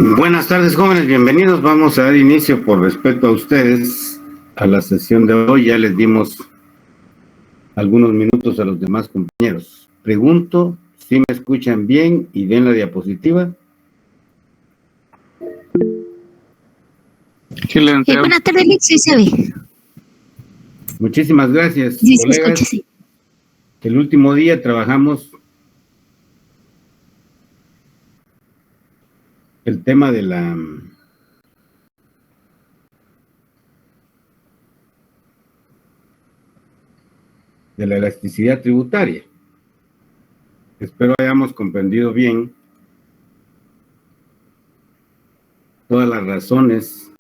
Buenas tardes, jóvenes, bienvenidos. Vamos a dar inicio, por respeto a ustedes, a la sesión de hoy. Ya les dimos algunos minutos a los demás compañeros. Pregunto si me escuchan bien y ven la diapositiva. Buenas tardes, Alex, sí se ve. Muchísimas gracias, Sí, colegas. se escucha, sí. El último día trabajamos el tema de la elasticidad tributaria. Espero hayamos comprendido bien todas las razones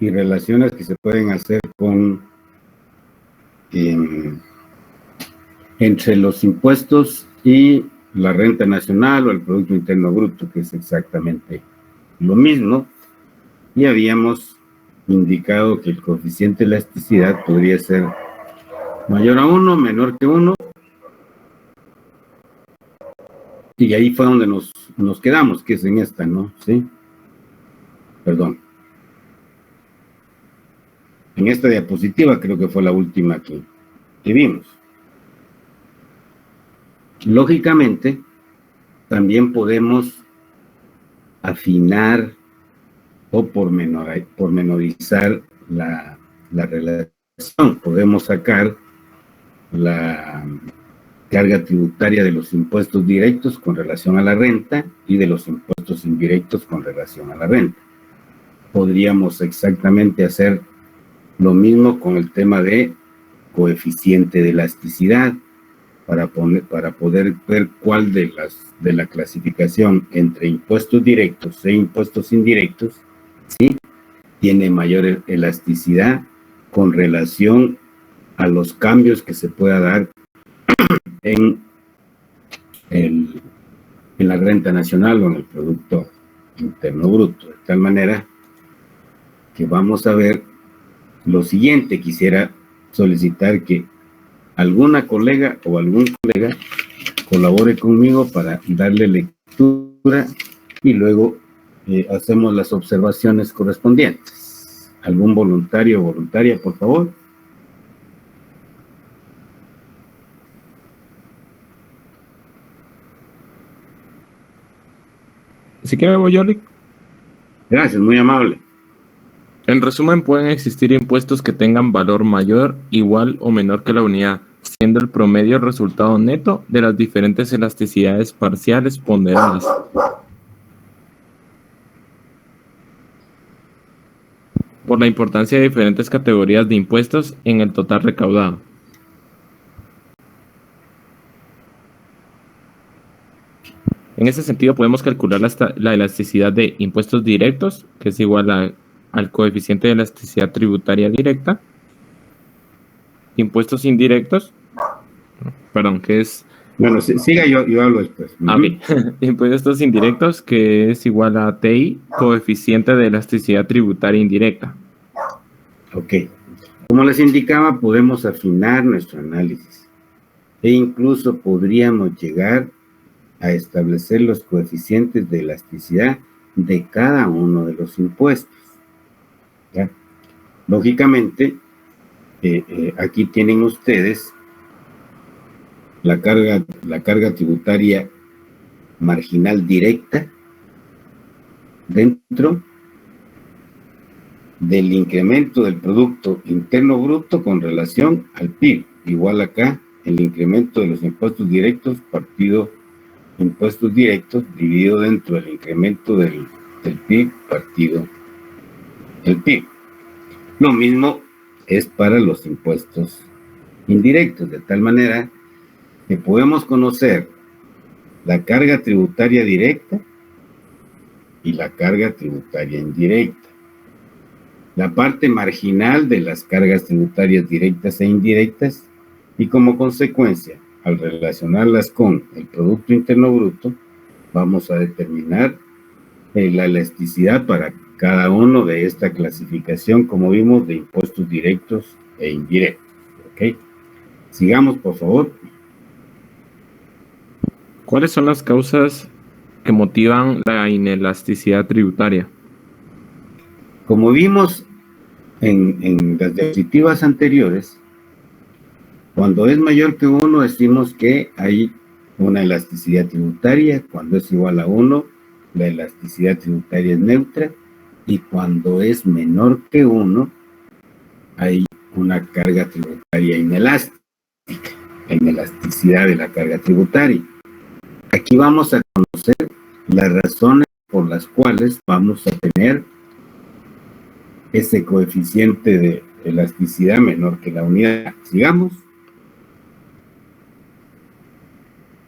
y relaciones que se pueden hacer con entre los impuestos y la renta nacional o el Producto Interno Bruto, que es exactamente lo mismo, y habíamos indicado que el coeficiente de elasticidad podría ser mayor a 1, menor que 1, y ahí fue donde nos quedamos, que es en esta, ¿no? ¿Sí? Perdón. En esta diapositiva creo que fue la última que vimos. Lógicamente, también podemos afinar o pormenorizar la relación. Podemos sacar la carga tributaria de los impuestos directos con relación a la renta y de los impuestos indirectos con relación a la renta. Podríamos exactamente hacer lo mismo con el tema de coeficiente de elasticidad para poder ver cuál de la clasificación entre impuestos directos e impuestos indirectos, ¿sí?, tiene mayor elasticidad con relación a los cambios que se pueda dar en la renta nacional o en el Producto Interno Bruto. De tal manera que vamos a ver lo siguiente. Quisiera solicitar que alguna colega o algún colega colabore conmigo para darle lectura y luego hacemos las observaciones correspondientes. ¿Algún voluntario o voluntaria, por favor? Si quiere, voy yo, Lick. Gracias, muy amable. En resumen, pueden existir impuestos que tengan valor mayor, igual o menor que la unidad, siendo el promedio el resultado neto de las diferentes elasticidades parciales ponderadas. Por la importancia de diferentes categorías de impuestos en el total recaudado. En ese sentido, podemos calcular la elasticidad de impuestos directos, que es igual al coeficiente de elasticidad tributaria directa. Impuestos indirectos, perdón, que es... Bueno, siga, yo hablo después. Okay. Impuestos indirectos, que es igual a TI, coeficiente de elasticidad tributaria indirecta. Ok. Como les indicaba, podemos afinar nuestro análisis e incluso podríamos llegar a establecer los coeficientes de elasticidad de cada uno de los impuestos. ¿Ya? Lógicamente, aquí tienen ustedes la carga tributaria marginal directa dentro del incremento del Producto Interno Bruto con relación al PIB. Igual acá, el incremento de los impuestos directos partido impuestos directos dividido dentro del incremento del PIB partido el PIB. Lo mismo es para los impuestos indirectos, de tal manera que podemos conocer la carga tributaria directa y la carga tributaria indirecta. La parte marginal de las cargas tributarias directas e indirectas, y como consecuencia, al relacionarlas con el Producto Interno Bruto, vamos a determinar la elasticidad para cada uno de esta clasificación, como vimos, de impuestos directos e indirectos. ¿Ok? Sigamos, por favor. ¿Cuáles son las causas que motivan la inelasticidad tributaria. Como vimos en las diapositivas anteriores, cuando es mayor que 1 decimos que hay una elasticidad tributaria. Cuando es igual a 1, la elasticidad tributaria es neutra, y cuando es menor que 1, hay una carga tributaria inelástica, la inelasticidad de la carga tributaria. Aquí vamos a conocer las razones por las cuales vamos a tener ese coeficiente de elasticidad menor que la unidad. Sigamos.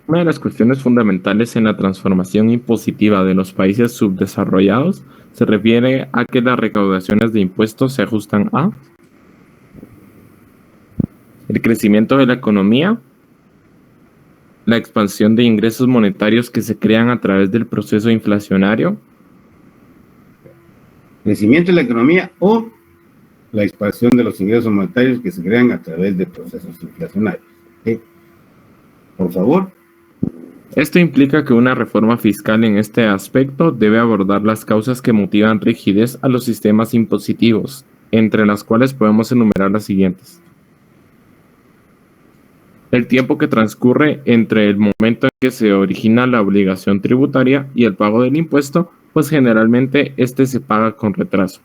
Una de las cuestiones fundamentales en la transformación impositiva de los países subdesarrollados se refiere a que las recaudaciones de impuestos se ajustan a el crecimiento de la economía, la expansión de ingresos monetarios que se crean a través del proceso inflacionario, Crecimiento de la economía o la expansión de los ingresos monetarios que se crean a través de procesos inflacionarios. ¿Sí? Por favor. Esto implica que una reforma fiscal en este aspecto debe abordar las causas que motivan rigidez a los sistemas impositivos, entre las cuales podemos enumerar las siguientes. El tiempo que transcurre entre el momento en que se origina la obligación tributaria y el pago del impuesto, pues generalmente este se paga con retraso.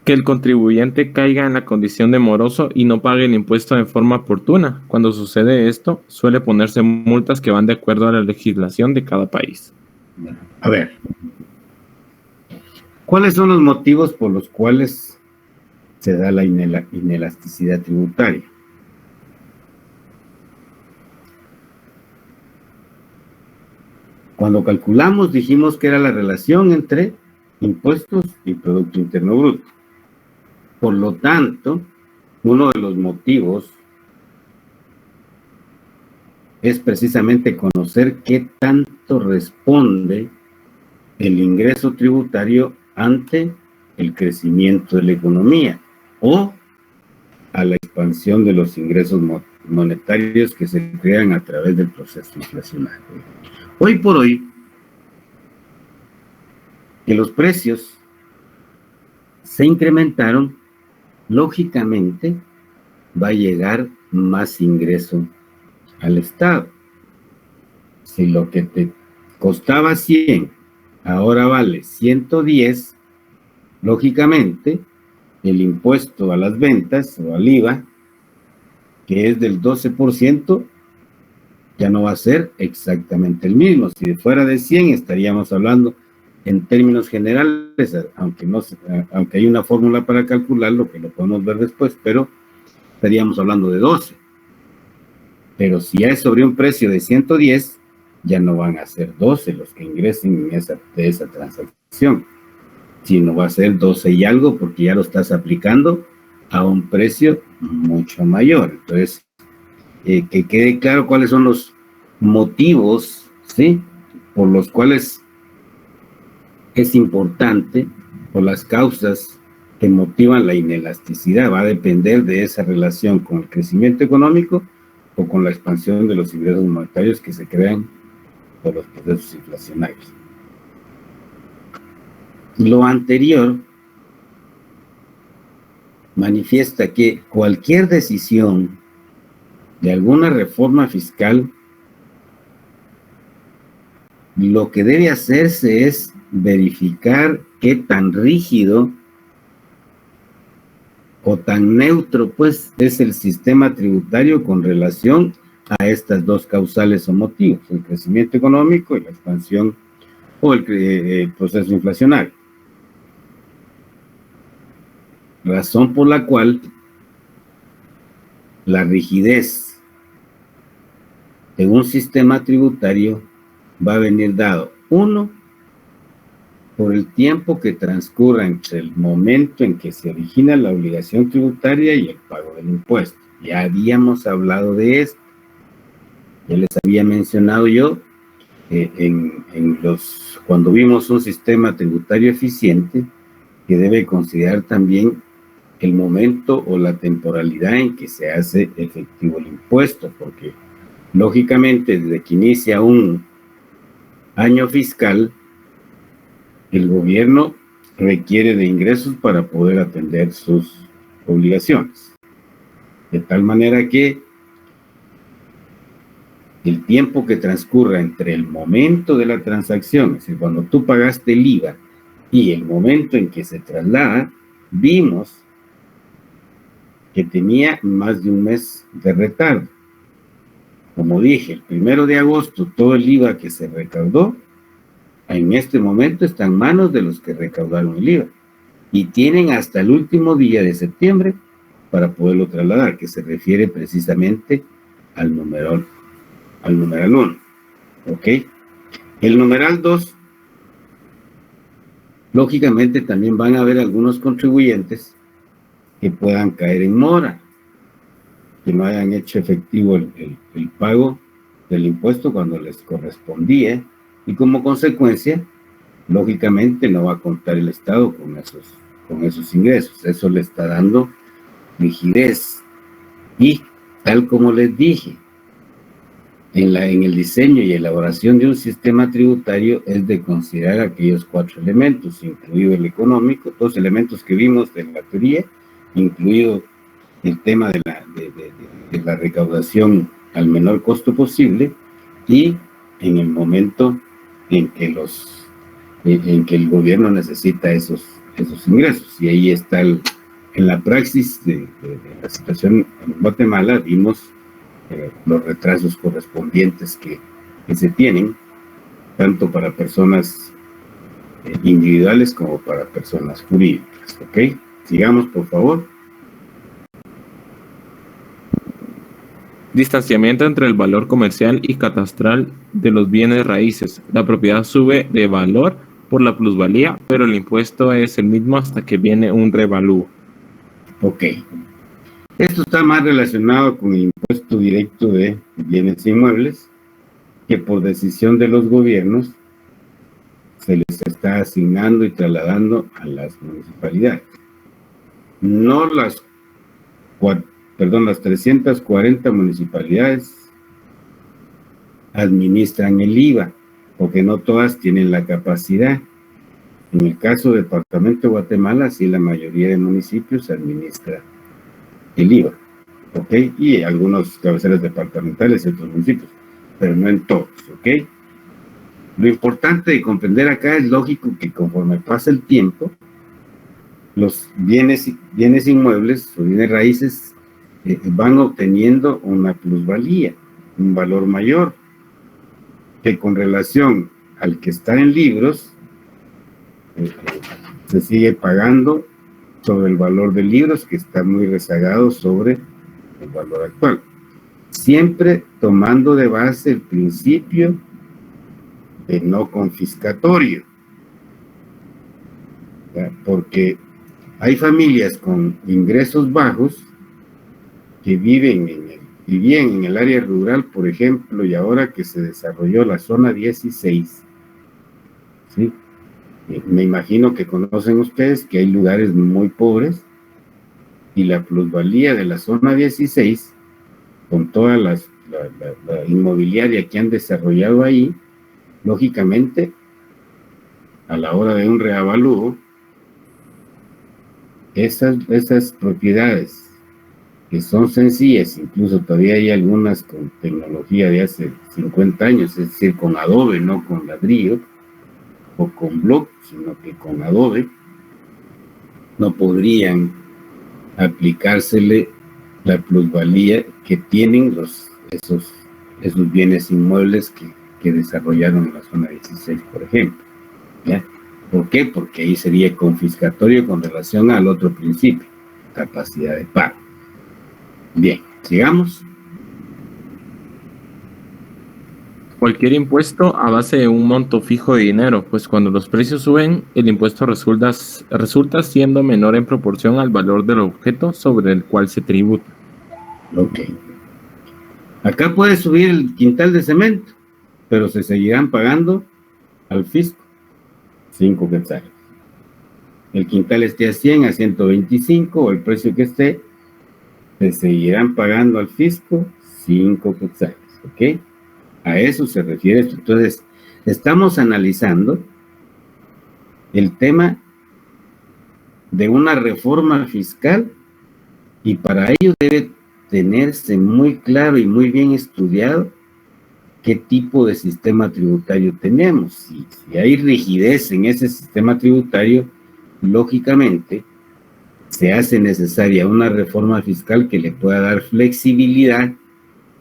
Que el contribuyente caiga en la condición de moroso y no pague el impuesto de forma oportuna. Cuando sucede esto, suele ponerse multas que van de acuerdo a la legislación de cada país. A ver, ¿cuáles son los motivos por los cuales se da la inelasticidad tributaria? Cuando calculamos dijimos que era la relación entre impuestos y Producto Interno Bruto. Por lo tanto, uno de los motivos es precisamente conocer qué tanto responde el ingreso tributario ante el crecimiento de la economía o a la expansión de los ingresos monetarios que se crean a través del proceso inflacionario. Hoy por hoy, que los precios se incrementaron, lógicamente va a llegar más ingreso al Estado. Si lo que te costaba 100 ahora vale 110, lógicamente el impuesto a las ventas o al IVA, que es del 12%, ya no va a ser exactamente el mismo. Si fuera de 100 estaríamos hablando en términos generales, aunque hay una fórmula para calcularlo, que lo podemos ver después, pero estaríamos hablando de 12. Pero si ya es sobre un precio de 110, ya no van a ser 12 los que ingresen de esa transacción, sino va a ser 12 y algo, porque ya lo estás aplicando a un precio mucho mayor. Entonces, que quede claro cuáles son los motivos, ¿sí?, por los cuales es importante, por las causas que motivan la inelasticidad. Va a depender de esa relación con el crecimiento económico o con la expansión de los ingresos monetarios que se crean por los procesos inflacionarios. Lo anterior manifiesta que cualquier decisión de alguna reforma fiscal, lo que debe hacerse es verificar qué tan rígido o tan neutro pues es el sistema tributario con relación a estas dos causales o motivos, el crecimiento económico y la expansión o el proceso inflacionario. Razón por la cual la rigidez de un sistema tributario va a venir dado, uno, por el tiempo que transcurra entre el momento en que se origina la obligación tributaria y el pago del impuesto. Ya habíamos hablado de esto. Ya les había mencionado yo cuando vimos un sistema tributario eficiente, que debe considerar también el momento o la temporalidad en que se hace efectivo el impuesto, porque Lógicamente, desde que inicia un año fiscal, el gobierno requiere de ingresos para poder atender sus obligaciones. De tal manera que el tiempo que transcurra entre el momento de la transacción, es decir, cuando tú pagaste el IVA, y el momento en que se traslada, vimos que tenía más de un mes de retardo. Como dije, el 1 de agosto, todo el IVA que se recaudó, en este momento está en manos de los que recaudaron el IVA. Y tienen hasta el último día de septiembre para poderlo trasladar, que se refiere precisamente al numeral 1. ¿Ok? El numeral 2, lógicamente también van a haber algunos contribuyentes que puedan caer en mora, que no hayan hecho efectivo el pago del impuesto cuando les correspondía, y como consecuencia, lógicamente no va a contar el Estado con esos ingresos. Eso le está dando rigidez. Y tal como les dije, en el diseño y elaboración de un sistema tributario es de considerar aquellos 4 elementos, incluido el económico, 2 elementos que vimos de la teoría, incluido el tema de la recaudación al menor costo posible, y en el momento en que el gobierno necesita esos ingresos. Y ahí está en la praxis de la situación en Guatemala, vimos los retrasos correspondientes que se tienen, tanto para personas individuales como para personas jurídicas. ¿Ok? Sigamos, por favor. Distanciamiento entre el valor comercial y catastral de los bienes raíces. La propiedad sube de valor por la plusvalía, pero el impuesto es el mismo hasta que viene un revalúo. Ok. Esto está más relacionado con el impuesto directo de bienes inmuebles, que por decisión de los gobiernos se les está asignando y trasladando a las municipalidades. No las 340 municipalidades administran el IVA, porque no todas tienen la capacidad. En el caso del departamento de Guatemala, sí, la mayoría de municipios administra el IVA, ¿ok? Y algunos cabeceras departamentales y otros municipios, pero no en todos, ¿ok? Lo importante de comprender acá es lógico que conforme pasa el tiempo, los bienes inmuebles o bienes raíces van obteniendo una plusvalía, un valor mayor, que con relación al que está en libros, se sigue pagando sobre el valor de libros, que está muy rezagado sobre el valor actual. Siempre tomando de base el principio de no confiscatorio, porque hay familias con ingresos bajos que vivían en el área rural, por ejemplo, y ahora que se desarrolló la zona 16, ¿sí? Me imagino que conocen ustedes que hay lugares muy pobres y la plusvalía de la zona 16, con toda la inmobiliaria que han desarrollado ahí, lógicamente, a la hora de un reavalúo, esas propiedades que son sencillas, incluso todavía hay algunas con tecnología de hace 50 años, es decir, con adobe, no con ladrillo, o con block, sino que con adobe, no podrían aplicársele la plusvalía que tienen esos bienes inmuebles que desarrollaron en la zona 16, por ejemplo, ¿ya? ¿Por qué? Porque ahí sería confiscatorio con relación al otro principio, capacidad de pago. Bien, sigamos. Cualquier impuesto a base de un monto fijo de dinero, pues cuando los precios suben, el impuesto resulta siendo menor en proporción al valor del objeto sobre el cual se tributa. Ok. Acá puede subir el quintal de cemento, pero se seguirán pagando al fisco 5 quetzales. El quintal esté a 100, a 125, o el precio que esté, se seguirán pagando al fisco 5 quetzales. ¿ok? A eso se refiere esto. Entonces, estamos analizando el tema de una reforma fiscal y para ello debe tenerse muy claro y muy bien estudiado qué tipo de sistema tributario tenemos. Si hay rigidez en ese sistema tributario, lógicamente se hace necesaria una reforma fiscal que le pueda dar flexibilidad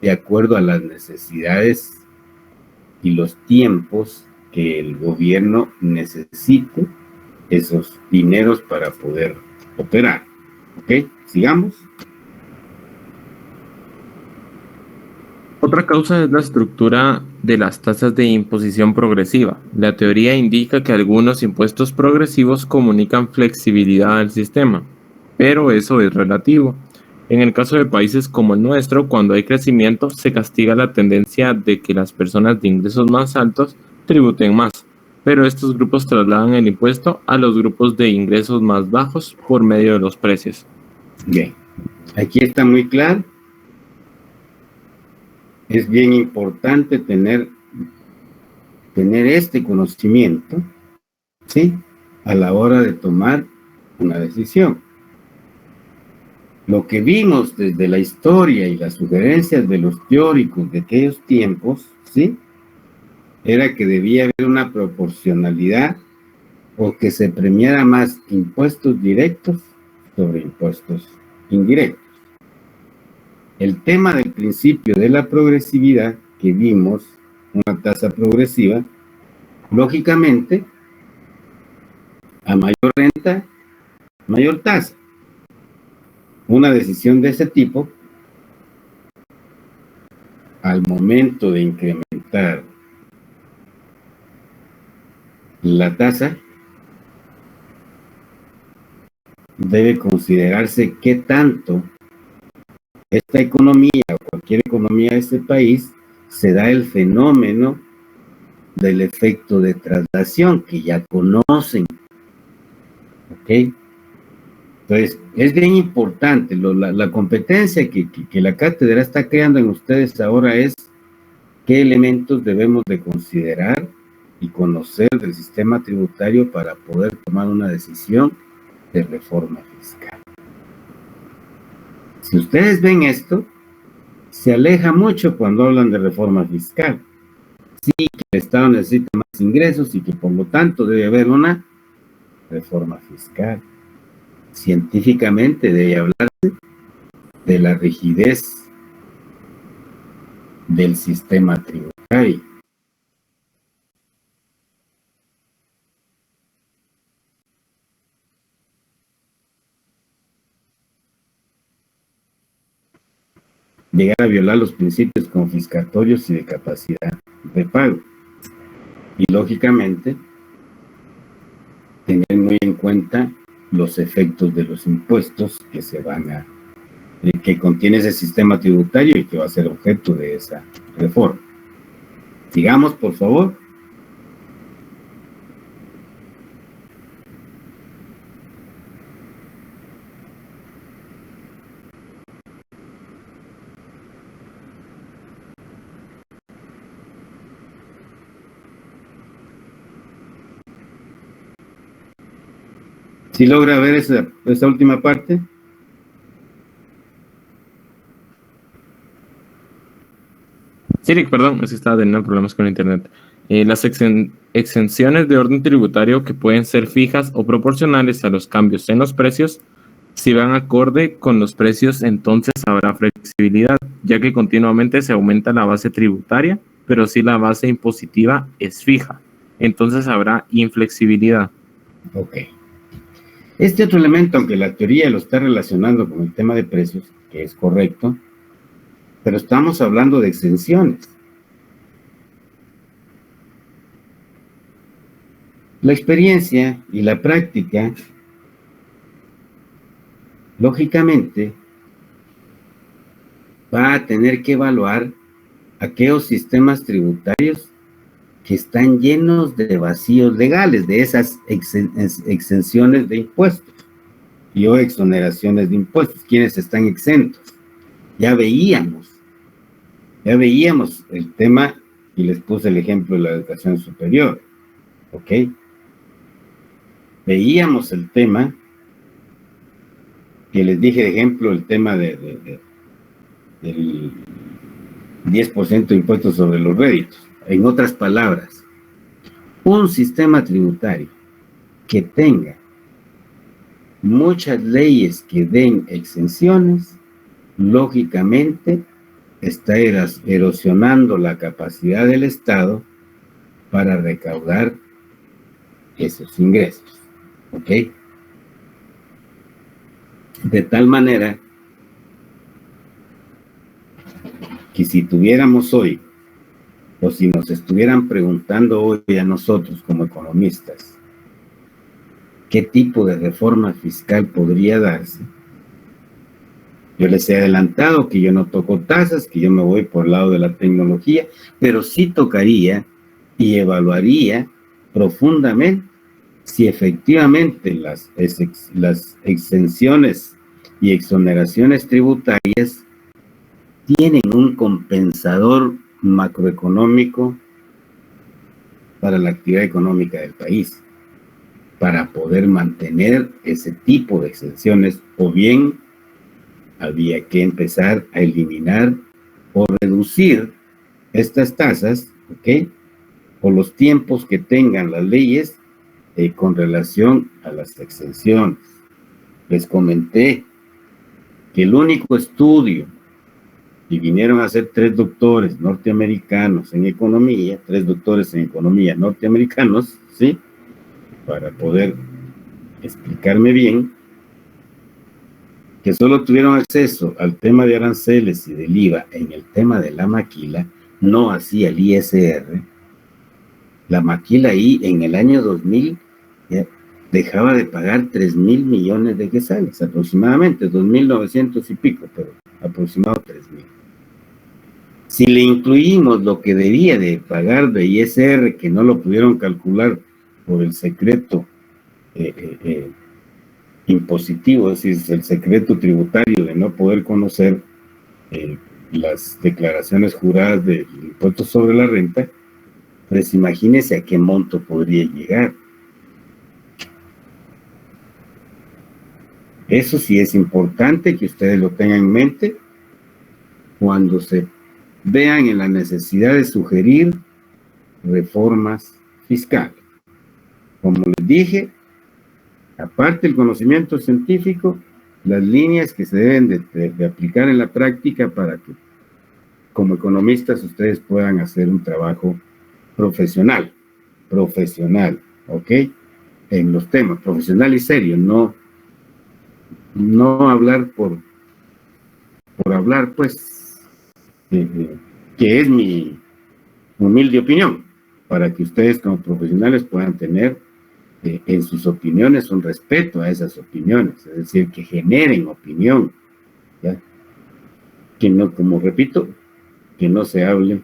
de acuerdo a las necesidades y los tiempos que el gobierno necesite esos dineros para poder operar. ¿Ok? Sigamos. Otra causa es la estructura de las tasas de imposición progresiva. La teoría indica que algunos impuestos progresivos comunican flexibilidad al sistema, pero eso es relativo. En el caso de países como el nuestro, cuando hay crecimiento, se castiga la tendencia de que las personas de ingresos más altos tributen más, pero estos grupos trasladan el impuesto a los grupos de ingresos más bajos por medio de los precios. Bien, aquí está muy claro. Es bien importante tener este conocimiento, ¿sí?, a la hora de tomar una decisión. Lo que vimos desde la historia y las sugerencias de los teóricos de aquellos tiempos, ¿sí?, era que debía haber una proporcionalidad o que se premiara más impuestos directos sobre impuestos indirectos. El tema del principio de la progresividad que vimos, una tasa progresiva, lógicamente, a mayor renta, mayor tasa. Una decisión de ese tipo, al momento de incrementar la tasa, debe considerarse qué tanto esta economía o cualquier economía de este país se da el fenómeno del efecto de traslación que ya conocen. ¿Ok? Entonces, es bien importante, la competencia que la cátedra está creando en ustedes ahora es qué elementos debemos de considerar y conocer del sistema tributario para poder tomar una decisión de reforma fiscal. Si ustedes ven esto, se aleja mucho cuando hablan de reforma fiscal. Sí, que el Estado necesita más ingresos y que por lo tanto debe haber una reforma fiscal. Científicamente debe hablarse de la rigidez del sistema tributario. Llegar a violar los principios confiscatorios y de capacidad de pago. Y lógicamente, tener muy en cuenta los efectos de los impuestos que se van a, que contiene ese sistema tributario y que va a ser objeto de esa reforma. Sigamos, por favor. ¿Sí logra ver esa última parte? Sí, perdón, es que estaba teniendo problemas con internet. Las exenciones de orden tributario que pueden ser fijas o proporcionales a los cambios en los precios, si van acorde con los precios, entonces habrá flexibilidad, ya que continuamente se aumenta la base tributaria, pero si la base impositiva es fija, entonces habrá inflexibilidad. Ok. Este otro elemento, aunque la teoría lo está relacionando con el tema de precios, que es correcto, pero estamos hablando de exenciones. La experiencia y la práctica, lógicamente, va a tener que evaluar aquellos sistemas tributarios que están llenos de vacíos legales, de esas exenciones de impuestos y o exoneraciones de impuestos, quienes están exentos. Ya veíamos Ya veíamos el tema y les puse el ejemplo de la educación superior, ¿ok? Veíamos el tema, que les dije de ejemplo, el tema del 10% de impuestos sobre los réditos. En otras palabras, un sistema tributario que tenga muchas leyes que den exenciones, lógicamente está erosionando la capacidad del Estado para recaudar esos ingresos, ¿ok? De tal manera que si tuviéramos hoy, o si nos estuvieran preguntando hoy a nosotros como economistas, ¿qué tipo de reforma fiscal podría darse? Yo les he adelantado que yo no toco tasas, que yo me voy por el lado de la tecnología, pero sí tocaría y evaluaría profundamente si efectivamente las exenciones y exoneraciones tributarias tienen un compensador macroeconómico para la actividad económica del país, para poder mantener ese tipo de exenciones, o bien había que empezar a eliminar o reducir estas tasas, ¿ok? O los tiempos que tengan las leyes con relación a las exenciones. Les comenté que el único estudio, y vinieron a ser 3 doctores norteamericanos en economía, 3 doctores en economía norteamericanos, ¿sí? Para poder explicarme bien, que solo tuvieron acceso al tema de aranceles y del IVA en el tema de la maquila, no hacía el ISR. La maquila ahí en el año 2000 ya dejaba de pagar 3,000 millones de quetzales, aproximadamente, 2,900 y pico, pero aproximadamente 3,000. Si le incluimos lo que debía de pagar de ISR, que no lo pudieron calcular por el secreto impositivo, es decir, el secreto tributario de no poder conocer las declaraciones juradas del impuesto sobre la renta, pues imagínense a qué monto podría llegar. Eso sí es importante que ustedes lo tengan en mente cuando se vean en la necesidad de sugerir reformas fiscales. Como les dije, aparte del conocimiento científico, las líneas que se deben de aplicar en la práctica para que como economistas ustedes puedan hacer un trabajo profesional, ¿ok? En los temas, profesional y serio, no hablar por hablar, pues, que es mi humilde opinión, para que ustedes como profesionales puedan tener en sus opiniones un respeto a esas opiniones, es decir, que generen opinión, ¿ya? Que no, como repito, que no se hable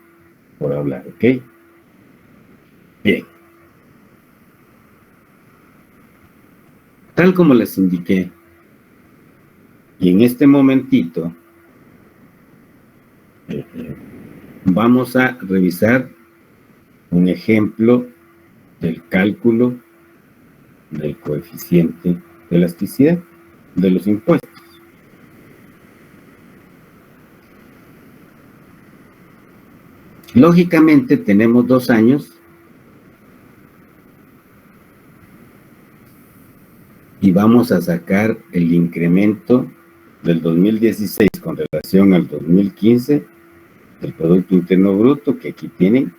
por hablar, ¿ok? Bien. Tal como les indiqué, y en este momentito vamos a revisar un ejemplo del cálculo del coeficiente de elasticidad de los impuestos. Lógicamente tenemos 2 años y vamos a sacar el incremento del 2016 con relación al 2015 del Producto Interno Bruto, que aquí tienen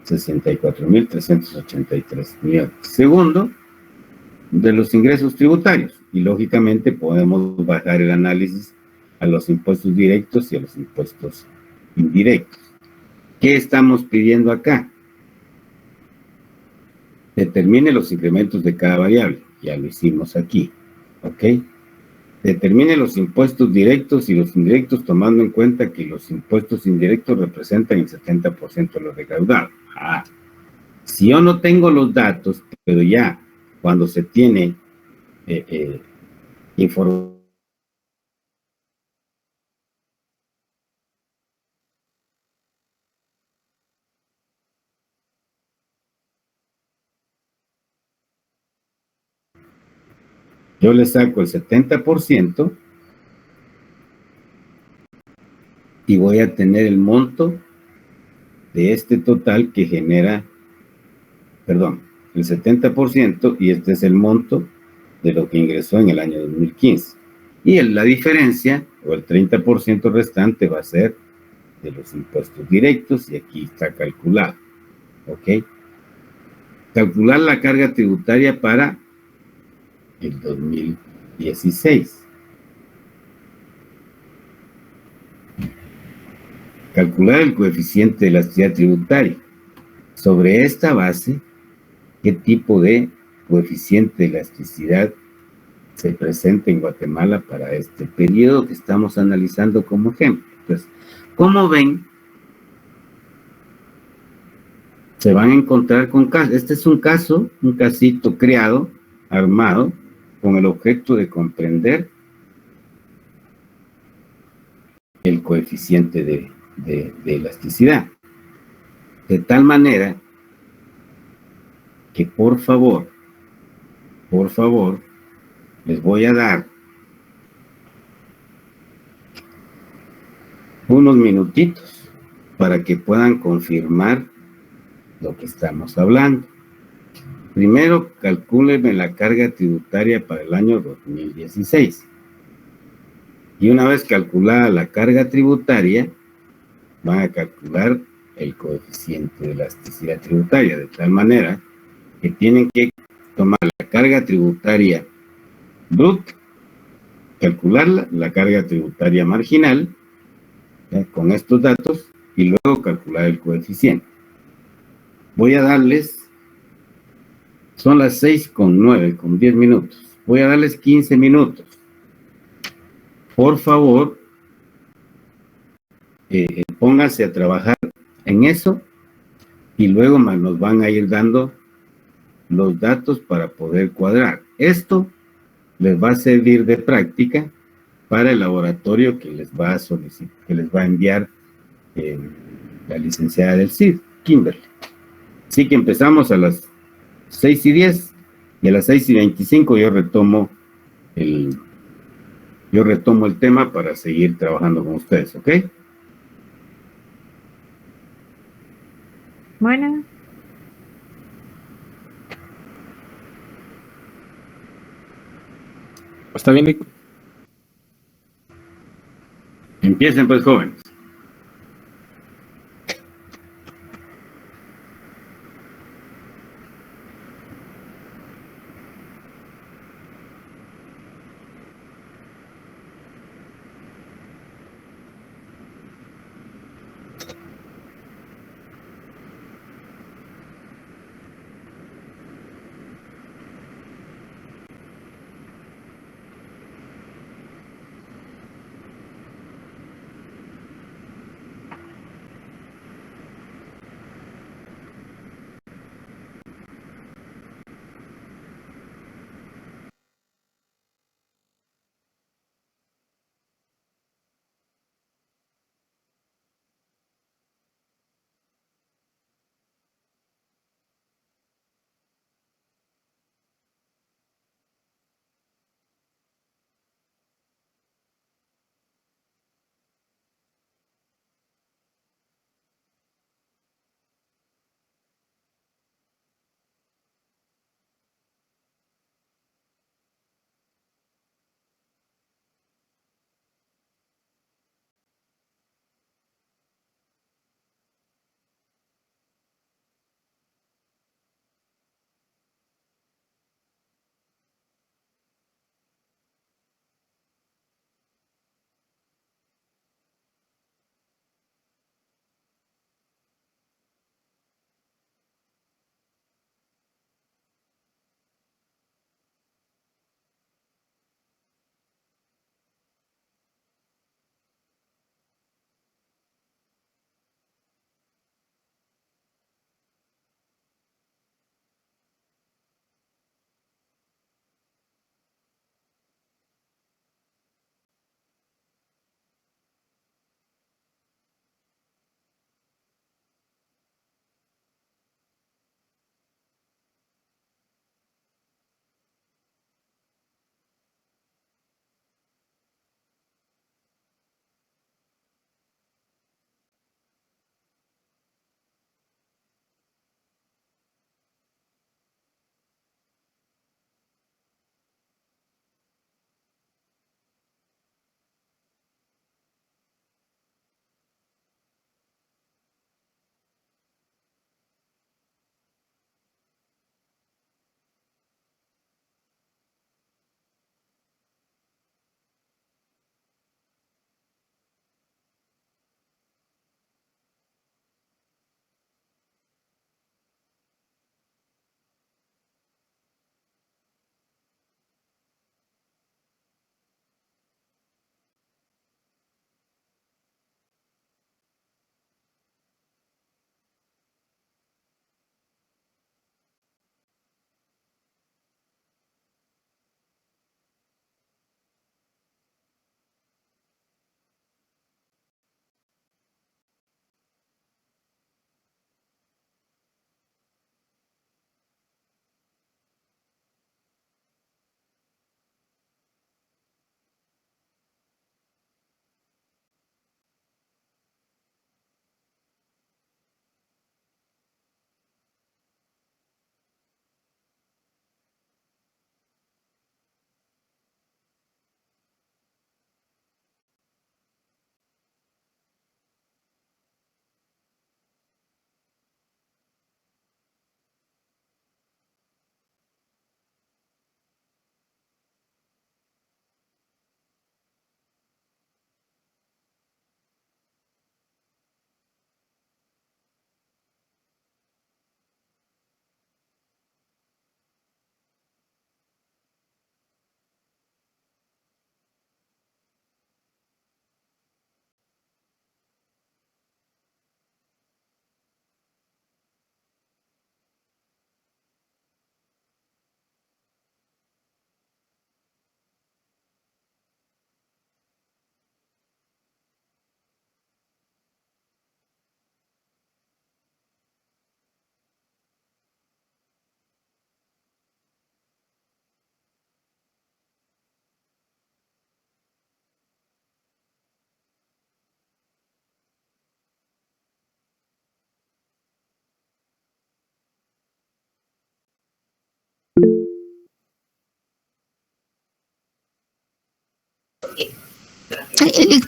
64,383 millones. Segundo, de los ingresos tributarios, y lógicamente podemos bajar el análisis a los impuestos directos y a los impuestos indirectos. ¿Qué estamos pidiendo acá? Determine los incrementos de cada variable, ya lo hicimos aquí, ¿ok? Determine los impuestos directos y los indirectos tomando en cuenta que los impuestos indirectos representan el 70% de lo recaudado. Si yo no tengo los datos, pero ya cuando se tiene información Yo le saco el 70% y voy a tener el monto de este total que genera, perdón, el 70% y este es el monto de lo que ingresó en el año 2015. Y la diferencia, o el 30% restante, va a ser de los impuestos directos y aquí está calculado. ¿Ok? Calcular la carga tributaria para el 2016. Calcular el coeficiente de elasticidad tributaria. Sobre esta base, ¿qué tipo de coeficiente de elasticidad se presenta en Guatemala para este periodo que estamos analizando como ejemplo? Entonces, como ven, se van a encontrar con casos. Este es un caso, un casito creado, armado, con el objeto de comprender el coeficiente de elasticidad. De tal manera que por favor, les voy a dar unos minutitos para que puedan confirmar lo que estamos hablando. Primero, calcúlenme la carga tributaria para el año 2016. Y una vez calculada la carga tributaria, van a calcular el coeficiente de elasticidad tributaria, de tal manera que tienen que tomar la carga tributaria bruta, calcularla, la carga tributaria marginal, con estos datos, y luego calcular el coeficiente. Voy a darles, son las 6:09, con 10 minutos. Voy a darles 15 minutos. Por favor, pónganse a trabajar en eso y luego nos van a ir dando los datos para poder cuadrar. Esto les va a servir de práctica para el laboratorio que les va a solicitar, que les va a enviar la licenciada del CID, Kimberly. Así que empezamos a las 6:10 y a las 6:25 yo retomo el tema para seguir trabajando con ustedes, ¿ok? Bueno. ¿Está bien, Nico? Empiecen pues, jóvenes.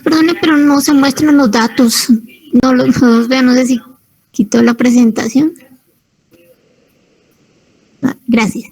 Perdone, pero no se muestran los datos. No los veo, no sé si quitó la presentación. Gracias.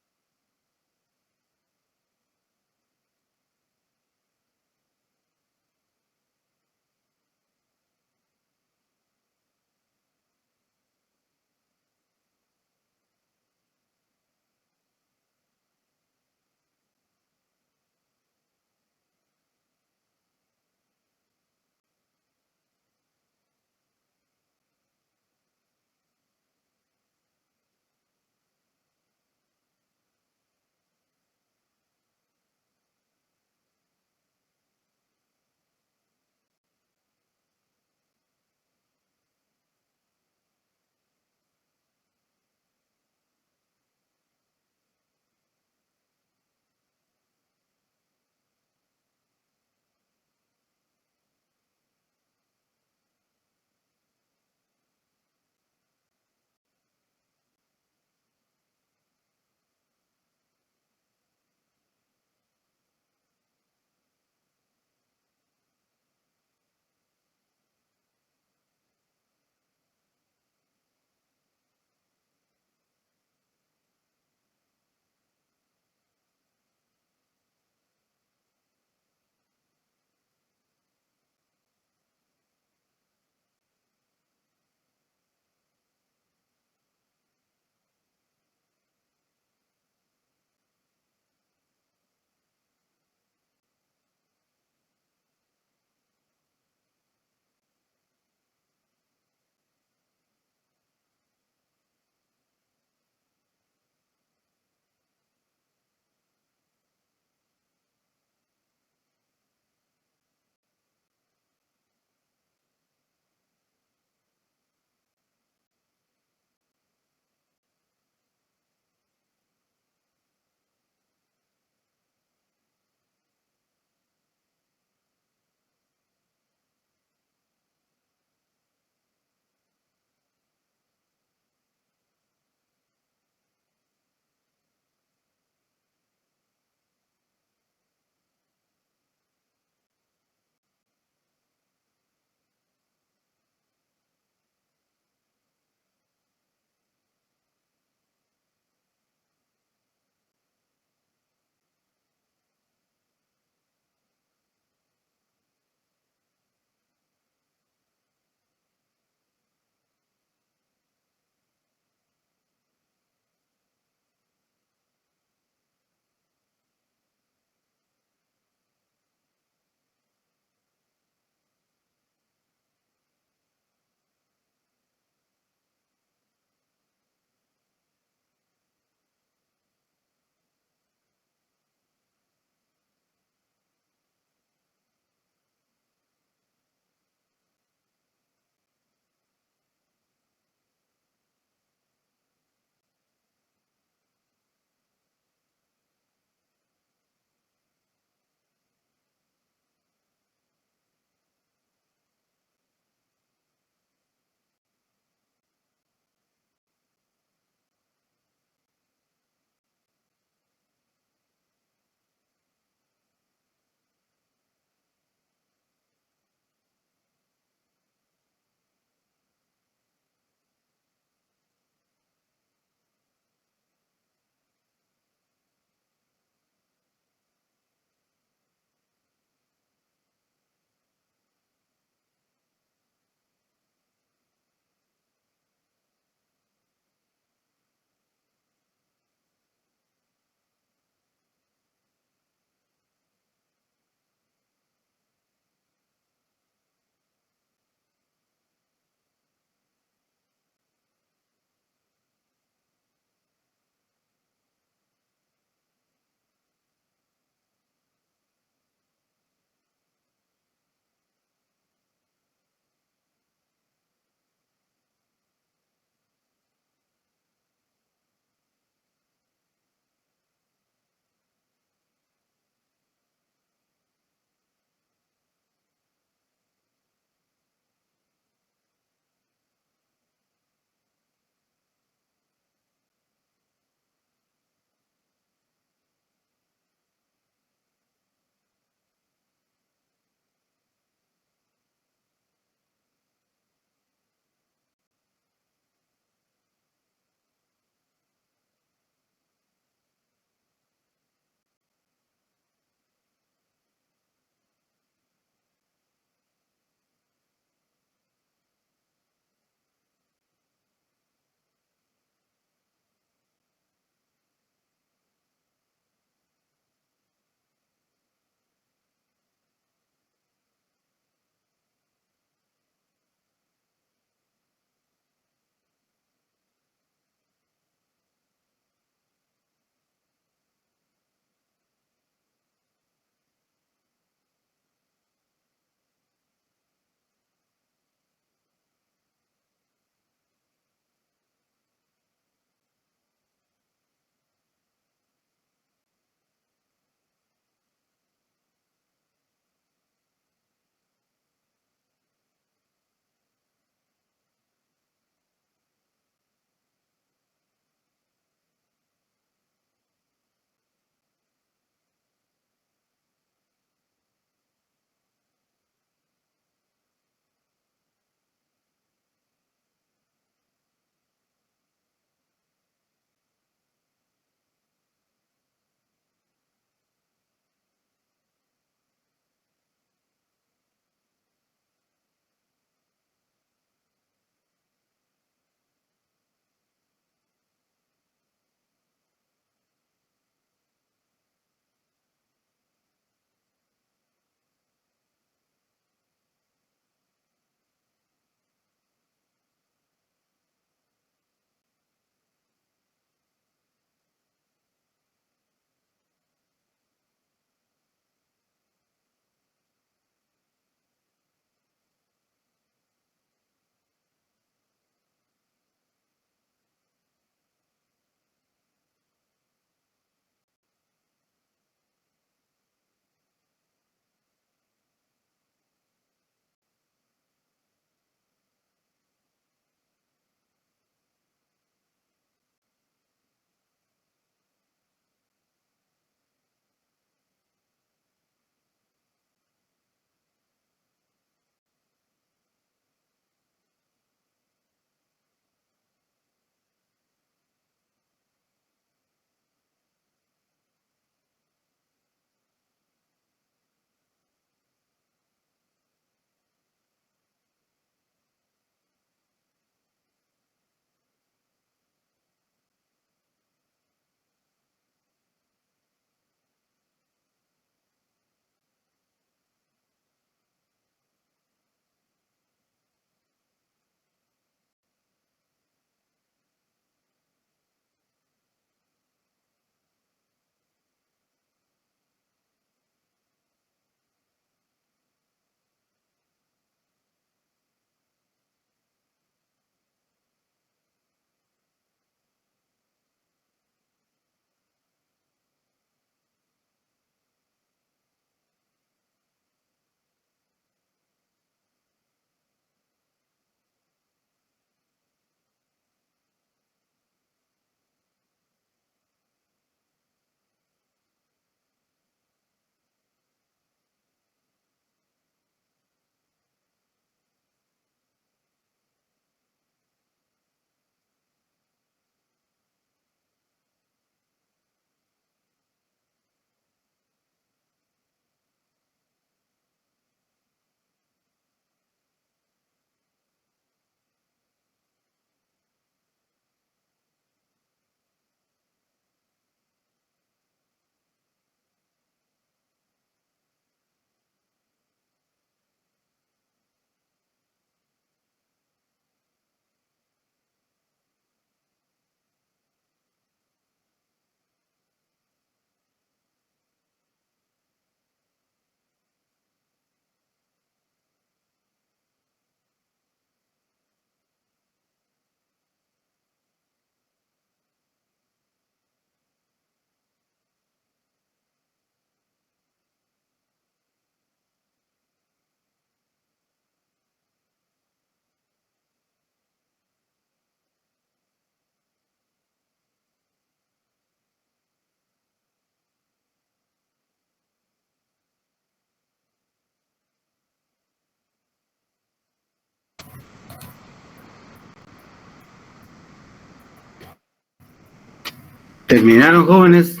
¿Terminaron, jóvenes?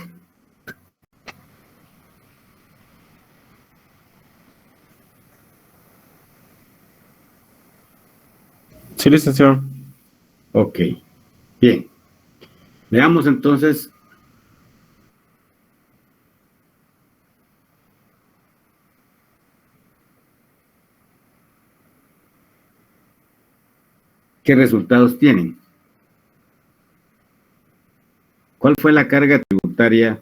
Sí, licenciado. Ok, bien. Veamos entonces qué resultados tienen. ¿Cuál fue la carga tributaria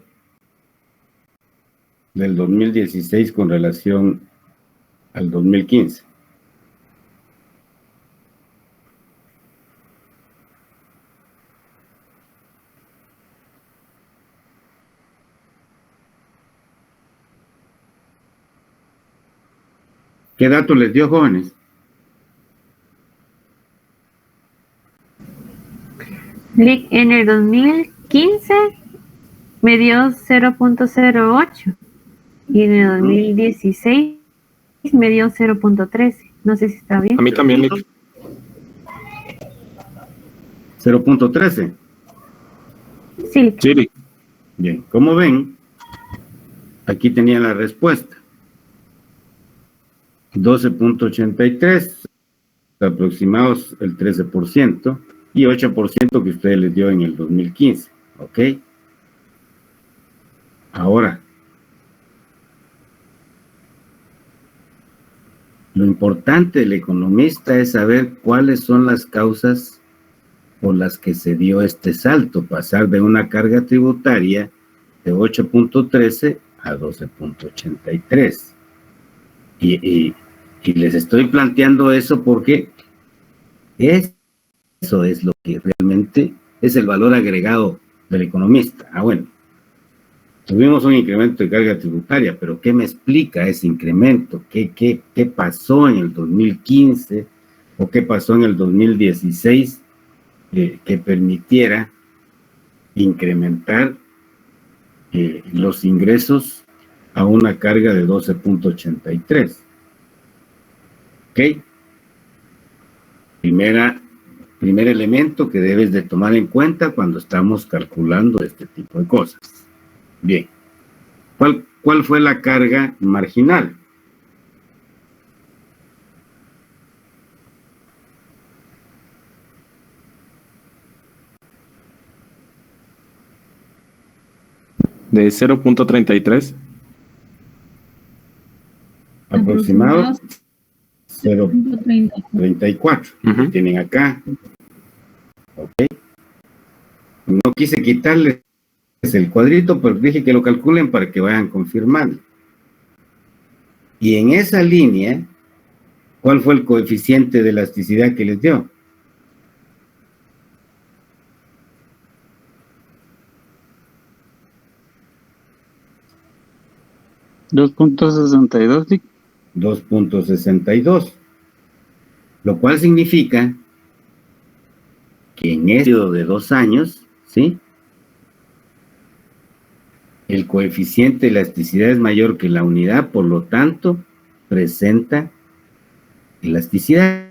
del 2016 con relación al 2015? ¿Qué datos les dio, jóvenes? En el 2015 me dio 0.08 y en el 2016 me dio 0.13. No sé si está bien. A mí también, Nick. 0.13. Sí. Sí, Nick. Bien, como ven, aquí tenía la respuesta. 12.83, aproximados el 13%, y 8% que ustedes les dio en el 2015, ¿ok? Ahora, lo importante del economista es saber cuáles son las causas por las que se dio este salto, pasar de una carga tributaria de 8.13 a 12.83. Y les estoy planteando eso porque eso es lo que realmente es el valor agregado del economista. Bueno, tuvimos un incremento de carga tributaria, pero ¿qué me explica ese incremento? ¿Qué pasó en el 2015 o qué pasó en el 2016 que permitiera incrementar los ingresos a una carga de 12.83? ¿Ok? Primer elemento que debes de tomar en cuenta cuando estamos calculando este tipo de cosas. Bien. ¿Cuál fue la carga marginal? De 0.33. Aproximado 0.34. Ujú. Tienen acá. Ok. No quise quitarles el cuadrito, pero dije que lo calculen para que vayan confirmando. Y en esa línea, ¿cuál fue el coeficiente de elasticidad que les dio? $2.62. 2.62. Lo cual significa que en ese periodo de 2 años, ¿sí?, el coeficiente de elasticidad es mayor que la unidad, por lo tanto, presenta elasticidad.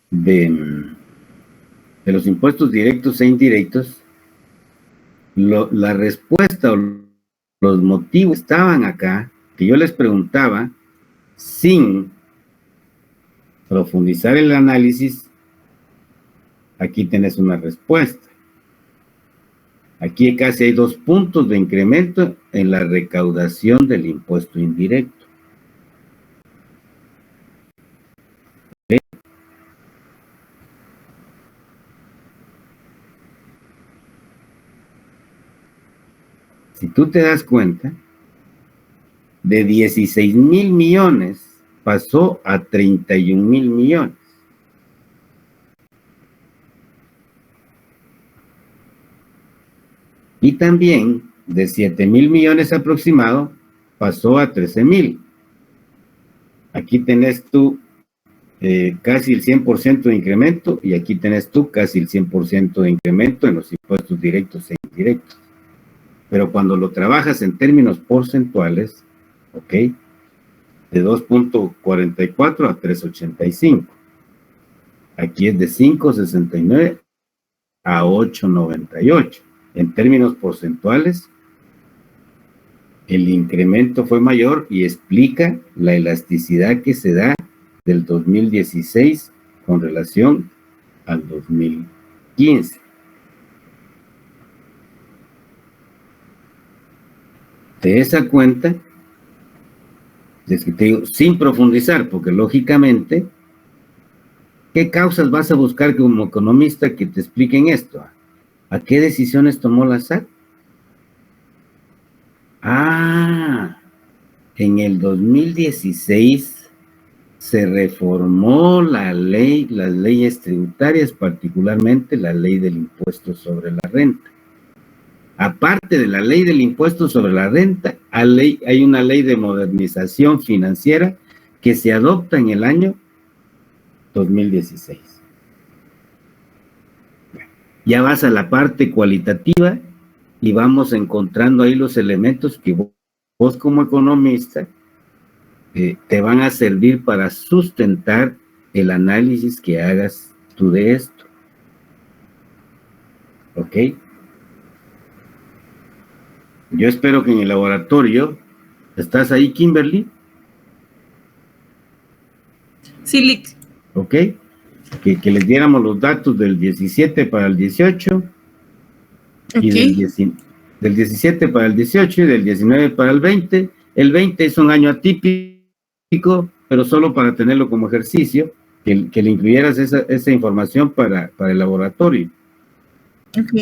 De los impuestos directos e indirectos, la respuesta o los motivos estaban acá, que yo les preguntaba, sin profundizar el análisis. Aquí tenés una respuesta. Aquí casi hay 2 puntos de incremento en la recaudación del impuesto indirecto. ¿Okay? Si tú te das cuenta, de 16,000 millones pasó a 31,000 millones. Y también de 7,000 millones aproximado pasó a 13,000. Aquí tenés tú casi el 100% de incremento, y aquí tenés tú casi el 100% de incremento en los impuestos directos e indirectos. pero cuando lo trabajas en términos porcentuales, ¿ok? De 2.44 a 3.85. Aquí es de 5.69 a 8.98. En términos porcentuales, el incremento fue mayor y explica la elasticidad que se da del 2016 con relación al 2015. De esa cuenta, es que te digo, sin profundizar, porque lógicamente, ¿qué causas vas a buscar como economista que te expliquen esto? ¿A qué decisiones tomó la SAT? En el 2016 se reformó las leyes tributarias, particularmente la ley del impuesto sobre la renta. Aparte de la ley del impuesto sobre la renta, hay una ley de modernización financiera que se adopta en el año 2016. Ya vas a la parte cualitativa y vamos encontrando ahí los elementos que vos como economista te van a servir para sustentar el análisis que hagas tú de esto. ¿Ok? Yo espero que en el laboratorio, ¿estás ahí, Kimberly? Sí, Lick. ¿Ok? Que les diéramos los datos del 17 para el 18, y del 17 para el 18 y del 19 para el 20. El 20 es un año atípico, pero solo para tenerlo como ejercicio, que le incluyeras esa información para el laboratorio. Ok.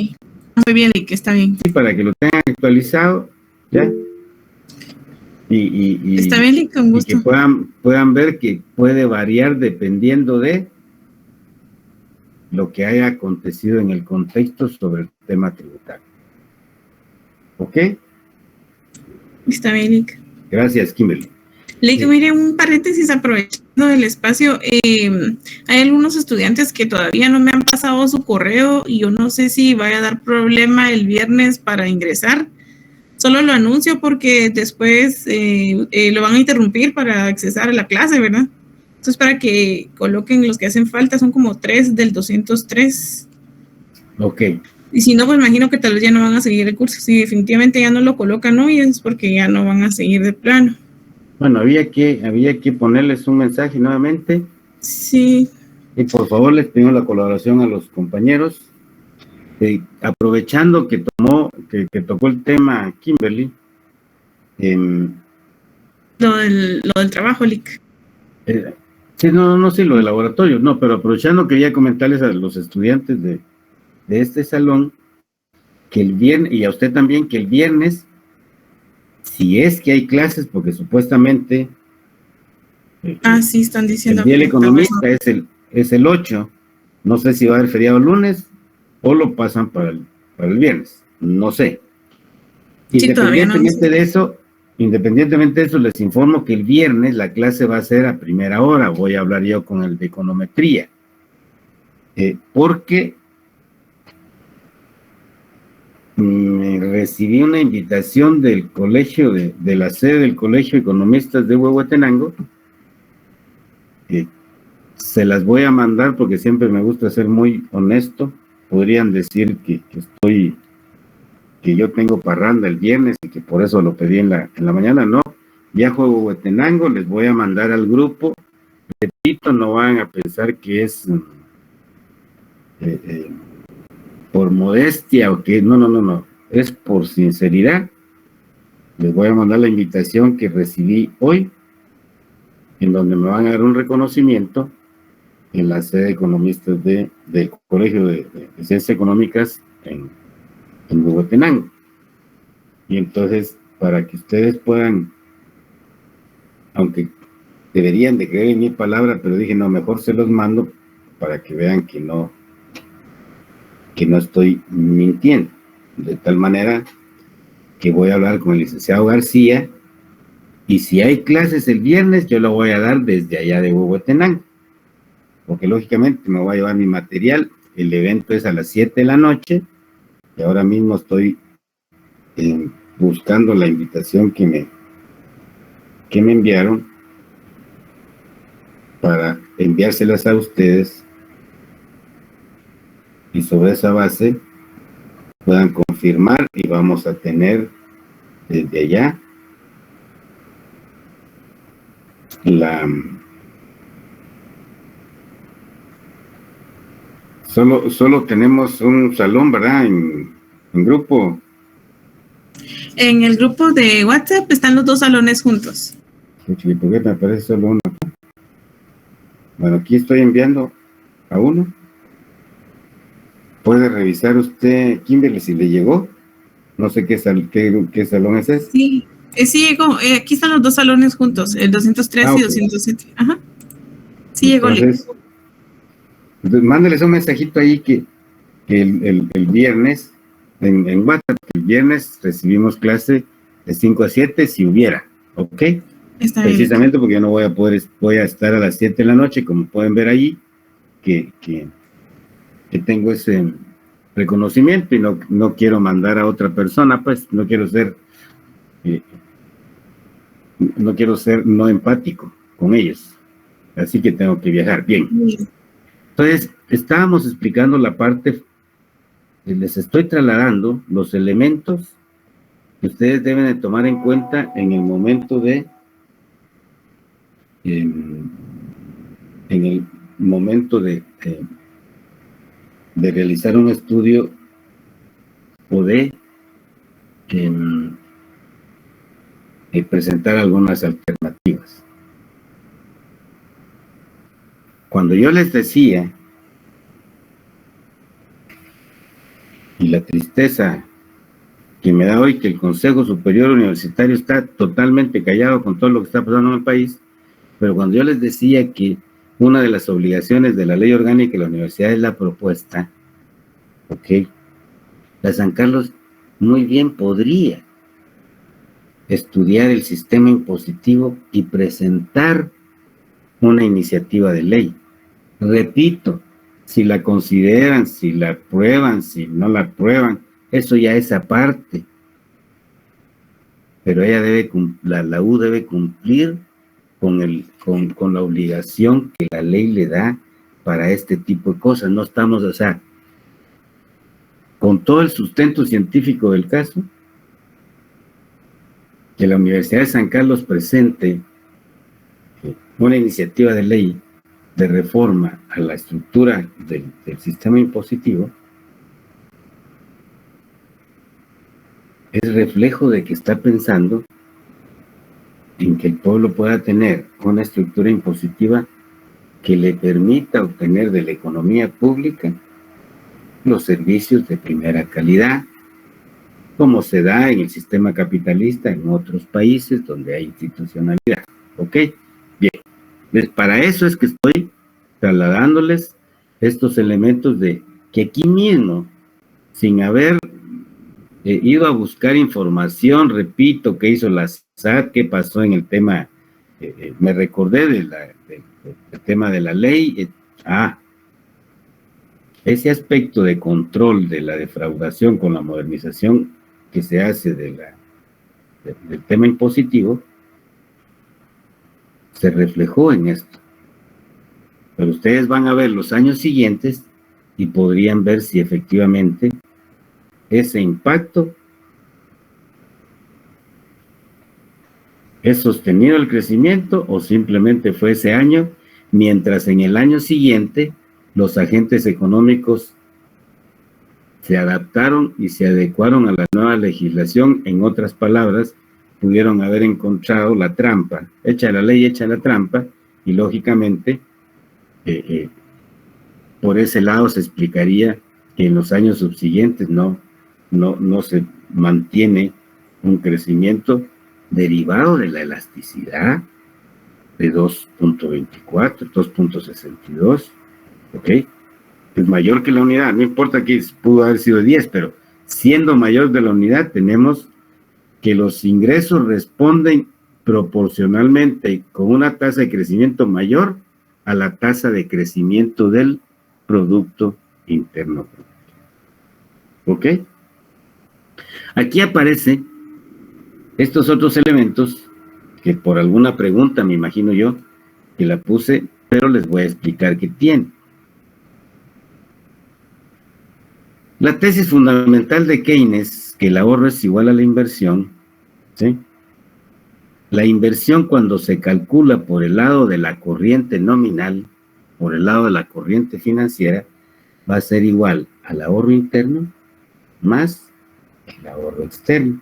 Muy bien, Lick, está bien. Sí, para que lo tengan actualizado, ¿ya? Y está bien, Lick, con gusto. Y que puedan ver que puede variar dependiendo de lo que haya acontecido en el contexto sobre el tema tributario. ¿Ok? Está bien, Lick. Gracias, Kimberly. Lick, sí. Mire, un paréntesis aprovechando el espacio. Hay algunos estudiantes que todavía no me han pasado su correo y yo no sé si vaya a dar problema el viernes para ingresar. Solo lo anuncio porque después lo van a interrumpir para accesar a la clase, ¿verdad? Entonces, para que coloquen los que hacen falta, son como 3 del 203. Ok. Y si no, pues imagino que tal vez ya no van a seguir el curso. Si definitivamente ya no lo colocan hoy, es porque ya no van a seguir de plano. Bueno, había que ponerles un mensaje nuevamente. Sí. Y por favor, les pido la colaboración a los compañeros. Aprovechando que tocó el tema Kimberly. Lo del trabajo, Lick. Sí, no sé, lo del laboratorio, no, pero aprovechando quería comentarles a los estudiantes de este salón que el viernes, y a usted también, que el viernes, si es que hay clases, porque supuestamente sí, están diciendo el día del economista es el 8, no sé si va a haber feriado lunes o lo pasan para el viernes, no sé. Sí, Independientemente de eso, les informo que el viernes la clase va a ser a primera hora. Voy a hablar yo con el de econometría. Porque recibí una invitación del colegio, de la sede del Colegio de Economistas de Huehuetenango. Se las voy a mandar porque siempre me gusta ser muy honesto. Podrían decir que yo tengo parranda el viernes y que por eso lo pedí en la mañana. No, viajo a Huehuetenango, les voy a mandar al grupo. Repito, no van a pensar que es por modestia o que no, es por sinceridad. Les voy a mandar la invitación que recibí hoy, en donde me van a dar un reconocimiento en la sede de economistas del Colegio de Ciencias Económicas en Huehuetenango. Y entonces, para que ustedes puedan, aunque deberían de creer en mi palabra, pero dije, no, mejor se los mando para que vean que no estoy mintiendo. De tal manera que voy a hablar con el licenciado García, y si hay clases el viernes, yo lo voy a dar desde allá de Huehuetenango, porque lógicamente me voy a llevar mi material. El evento es a las 7 de la noche, y ahora mismo estoy buscando la invitación que me enviaron para enviárselas a ustedes y sobre esa base puedan confirmar, y vamos a tener desde allá solo tenemos un salón, ¿verdad? En grupo. En el grupo de WhatsApp están los 2 salones juntos. ¿Por qué me aparece solo uno acá? Bueno, aquí estoy enviando a uno. Puede revisar usted, Kimberly, si le llegó. No sé qué salón es ese. Sí, sí llegó. Aquí están los 2 salones juntos, el 203 y 207. Ajá. Sí llegó. Entonces, mándeles un mensajito ahí que el viernes, en WhatsApp, el viernes recibimos clase de 5 a 7 si hubiera, ¿ok? Está Precisamente bien. porque yo no voy a estar a las 7 de la noche, como pueden ver ahí, que tengo ese reconocimiento y no quiero mandar a otra persona, pues no quiero ser no empático con ellos, así que tengo que viajar. Bien, entonces estábamos explicando la parte, les estoy trasladando los elementos que ustedes deben de tomar en cuenta en el momento de realizar un estudio o de presentar algunas alternativas. Cuando yo les decía, y la tristeza que me da hoy que el Consejo Superior Universitario está totalmente callado con todo lo que está pasando en el país, pero cuando yo les decía que una de las obligaciones de la ley orgánica de la universidad es la propuesta, ok, la San Carlos muy bien podría estudiar el sistema impositivo y presentar una iniciativa de ley. Repito, si la consideran, si la aprueban, si no la aprueban, eso ya es aparte. Pero ella la U debe cumplir con la obligación que la ley le da para este tipo de cosas. No estamos, o sea, con todo el sustento científico del caso, que la Universidad de San Carlos presente una iniciativa de ley de reforma a la estructura del sistema impositivo, es reflejo de que está pensando en que el pueblo pueda tener una estructura impositiva que le permita obtener de la economía pública los servicios de primera calidad, como se da en el sistema capitalista en otros países donde hay institucionalidad. ¿Ok? Bien. Pues para eso es que estoy trasladándoles estos elementos de que aquí mismo, sin haber ido a buscar información, repito, qué hizo la SAT, qué pasó en el tema, me recordé del tema de la ley, ese aspecto de control de la defraudación con la modernización que se hace del tema impositivo, se reflejó en esto. Pero ustedes van a ver los años siguientes y podrían ver si efectivamente ese impacto es sostenido el crecimiento o simplemente fue ese año, mientras en el año siguiente los agentes económicos se adaptaron y se adecuaron a la nueva legislación. En otras palabras, pudieron haber encontrado la trampa, hecha la ley, hecha la trampa, y lógicamente por ese lado se explicaría que en los años subsiguientes no se mantiene un crecimiento derivado de la elasticidad de 2.24, 2.62, ¿ok? Es mayor que la unidad, no importa que pudo haber sido 10, pero siendo mayor de la unidad, tenemos que los ingresos responden proporcionalmente con una tasa de crecimiento mayor a la tasa de crecimiento del Producto Interno Bruto. ¿Ok? Aquí aparecen estos otros elementos que por alguna pregunta, me imagino yo, que la puse, pero les voy a explicar qué tiene. La tesis fundamental de Keynes, que el ahorro es igual a la inversión, ¿sí? La inversión, cuando se calcula por el lado de la corriente nominal, por el lado de la corriente financiera, va a ser igual al ahorro interno más el ahorro externo,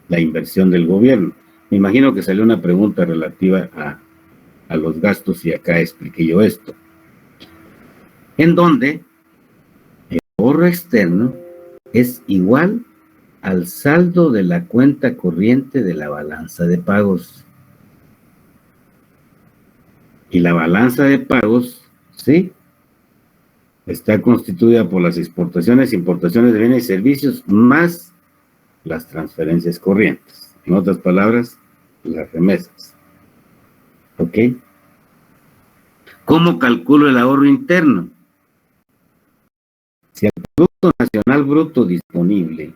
la inversión del gobierno. Me imagino que salió una pregunta relativa a los gastos y acá expliqué yo esto. En donde el ahorro externo es igual al saldo de la cuenta corriente de la balanza de pagos. Y la balanza de pagos, ¿sí?, está constituida por las exportaciones, importaciones de bienes y servicios, más las transferencias corrientes. En otras palabras, las remesas. ¿Ok? ¿Cómo calculo el ahorro interno? Si el Producto Nacional Bruto disponible,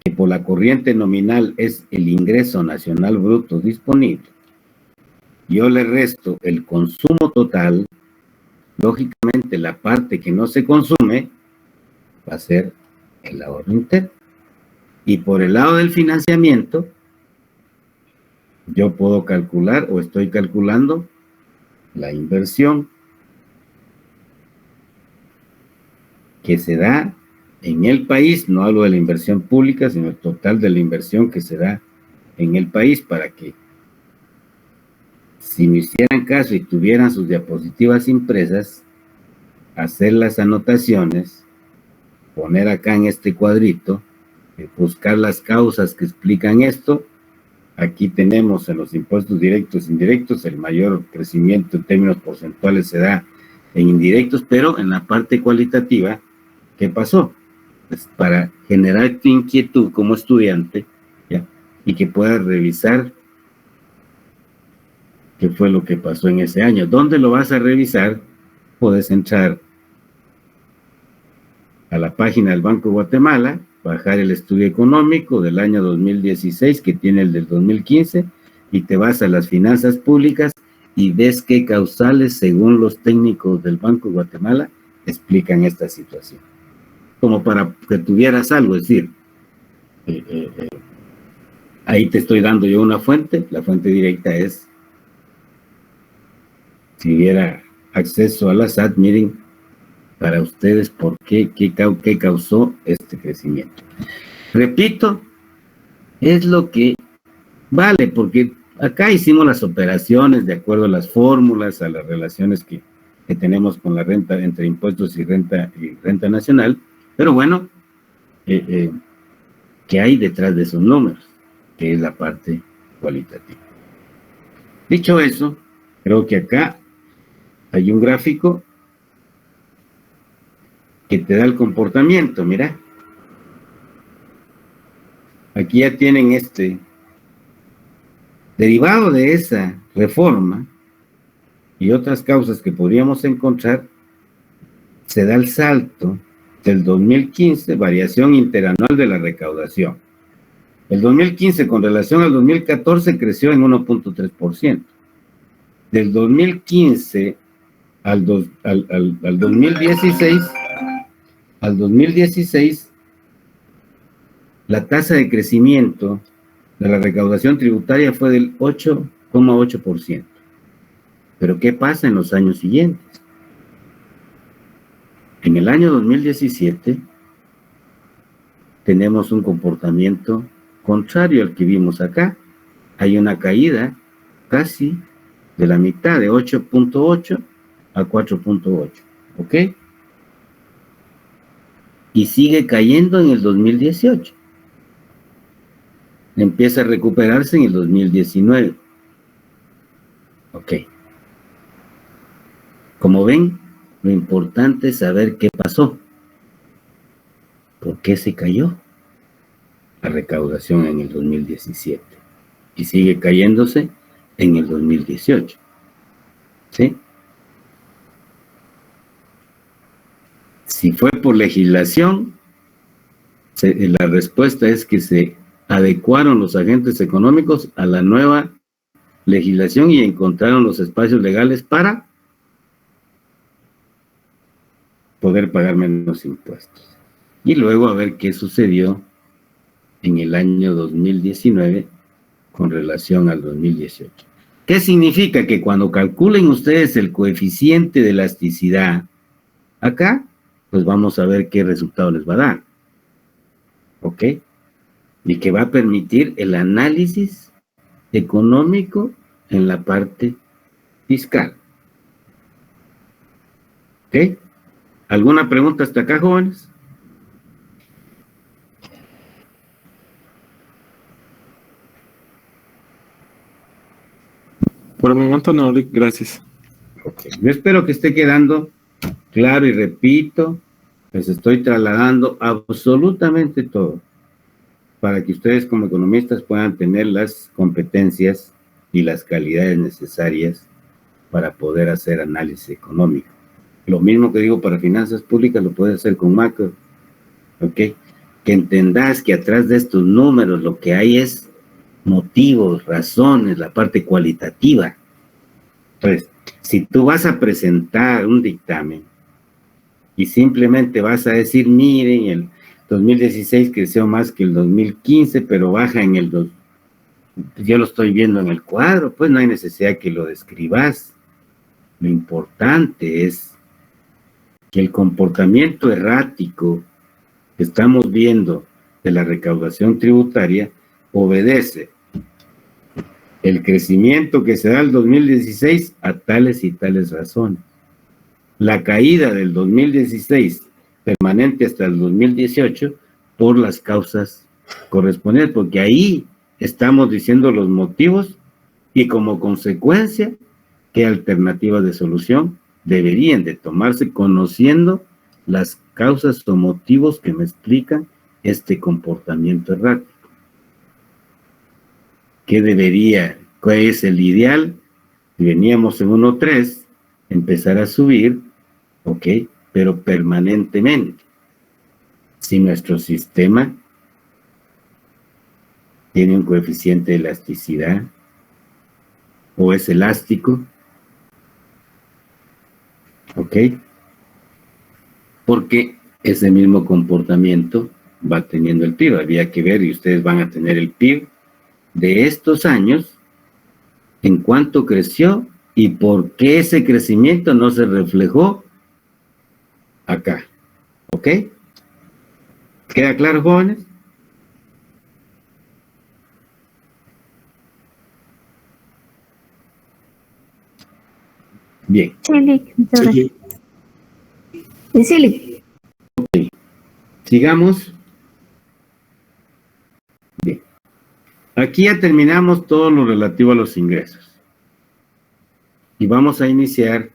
que por la corriente nominal es el ingreso nacional bruto disponible, yo le resto el consumo total, lógicamente la parte que no se consume va a ser el ahorro interno. Y por el lado del financiamiento, yo puedo calcular o estoy calculando la inversión que se da en el país. No hablo de la inversión pública, sino el total de la inversión que se da en el país, para que, si me hicieran caso y tuvieran sus diapositivas impresas, hacer las anotaciones, poner acá en este cuadrito, buscar las causas que explican esto. Aquí tenemos en los impuestos directos e indirectos, el mayor crecimiento en términos porcentuales se da en indirectos, pero en la parte cualitativa, ¿qué pasó? Pues para generar tu inquietud como estudiante, ¿ya?, y que puedas revisar qué fue lo que pasó en ese año. ¿Dónde lo vas a revisar? Puedes entrar a la página del Banco de Guatemala, bajar el estudio económico del año 2016, que tiene el del 2015, y te vas a las finanzas públicas y ves qué causales, según los técnicos del Banco de Guatemala, explican esta situación. Como para que tuvieras algo, es decir, ahí te estoy dando yo una fuente. La fuente directa es, si hubiera acceso a la SAT, miren, para ustedes, ¿por qué causó este crecimiento? Repito, es lo que vale, porque acá hicimos las operaciones de acuerdo a las fórmulas, a las relaciones que tenemos con la renta, entre impuestos y renta nacional, pero bueno, ¿qué hay detrás de esos números? Que es la parte cualitativa. Dicho eso, creo que acá hay un gráfico que te da el comportamiento. Mira, aquí ya tienen derivado de esa reforma y otras causas que podríamos encontrar, se da el salto del 2015, variación interanual de la recaudación. El 2015 con relación al 2014 creció en 1.3%. Del 2015 al 2016, la tasa de crecimiento de la recaudación tributaria fue del 8,8%. Pero ¿qué pasa en los años siguientes? En el año 2017 tenemos un comportamiento contrario al que vimos acá. Hay una caída casi de la mitad, de 8.8 a 4.8, ¿ok? Y sigue cayendo en el 2018. Empieza a recuperarse en el 2019. Ok. Como ven, lo importante es saber qué pasó. ¿Por qué se cayó la recaudación en el 2017? Y sigue cayéndose en el 2018. ¿Sí? Si fue por legislación, La respuesta es que se adecuaron los agentes económicos a la nueva legislación y encontraron los espacios legales para poder pagar menos impuestos. Y luego a ver qué sucedió en el año 2019 con relación al 2018. ¿Qué significa? Que cuando calculen ustedes el coeficiente de elasticidad acá, pues vamos a ver qué resultado les va a dar. ¿Ok? Y que va a permitir el análisis económico en la parte fiscal. ¿Ok? ¿Alguna pregunta hasta acá, jóvenes? Por el momento no, Lick, gracias. Okay. Yo espero que esté quedando claro y repito, les estoy trasladando absolutamente todo para que ustedes como economistas puedan tener las competencias y las calidades necesarias para poder hacer análisis económico. Lo mismo que digo para finanzas públicas lo puedes hacer con macro, ¿ok? Que entendás que atrás de estos números lo que hay es motivos, razones, la parte cualitativa. Entonces, si tú vas a presentar un dictamen y simplemente vas a decir, miren, el 2016 creció más que el 2015, pero baja en el 2, yo lo estoy viendo en el cuadro, pues no hay necesidad que lo describas. Lo importante es que el comportamiento errático que estamos viendo de la recaudación tributaria obedece el crecimiento que se da el 2016 a tales y tales razones. La caída del 2016 permanente hasta el 2018 por las causas correspondientes, porque ahí estamos diciendo los motivos y como consecuencia qué alternativas de solución deberían de tomarse conociendo las causas o motivos que me explican este comportamiento errático. ¿Qué debería? ¿Cuál es el ideal? Si veníamos en 1.3, empezar a subir, ok, pero permanentemente. Si nuestro sistema tiene un coeficiente de elasticidad o es elástico, ok, porque ese mismo comportamiento va teniendo el PIB. Había que ver y ustedes van a tener el PIB de estos años, en cuánto creció y por qué ese crecimiento no se reflejó acá. ¿Ok? ¿Queda claro, jóvenes? Bien. Sí, Lick, muchas gracias. Sí, Lick. Ok. Sigamos. Bien. Aquí ya terminamos todo lo relativo a los ingresos. Y vamos a iniciar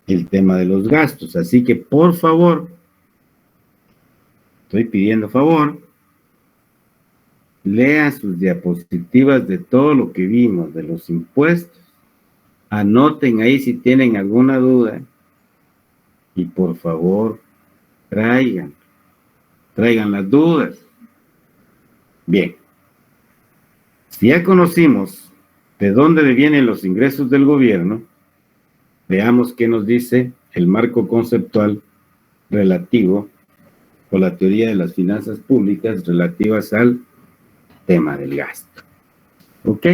el tema de los gastos. Así que, por favor, estoy pidiendo favor, lea sus diapositivas de todo lo que vimos, de los impuestos. Anoten ahí si tienen alguna duda. Y por favor, traigan las dudas. Bien. Si ya conocimos de dónde vienen los ingresos del gobierno, veamos qué nos dice el marco conceptual relativo o la teoría de las finanzas públicas relativas al tema del gasto. ¿Ok?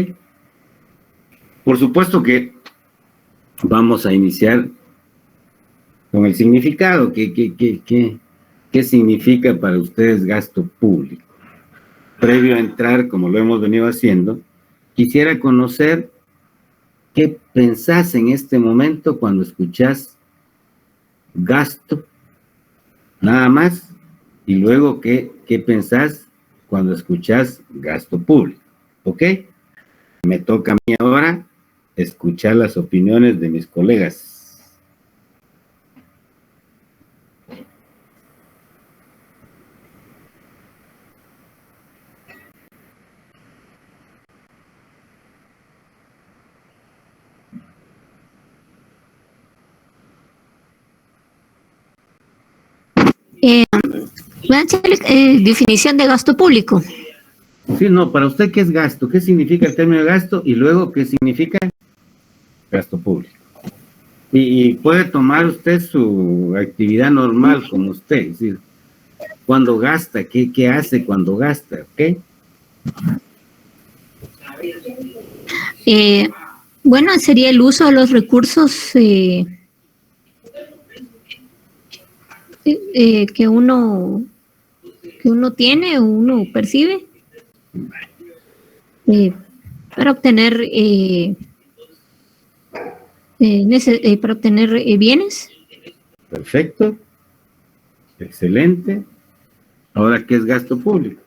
Por supuesto que vamos a iniciar con el significado. ¿Qué significa para ustedes gasto público? Previo a entrar, como lo hemos venido haciendo, quisiera conocer qué pensás en este momento cuando escuchás gasto, nada más, y luego qué pensás cuando escuchás gasto público. ¿Ok? Me toca a mí ahora escuchar las opiniones de mis colegas. Voy a hacer, definición de gasto público. Sí, no, para usted, ¿qué es gasto? ¿Qué significa el término gasto? Y luego, ¿qué significa gasto público? Y puede tomar usted su actividad normal como usted, es decir, cuando gasta, ¿qué hace cuando gasta? ¿Ok? Bueno, sería el uso de los recursos que uno tiene o uno percibe para obtener bienes. Perfecto. Excelente. Ahora, ¿qué es gasto público?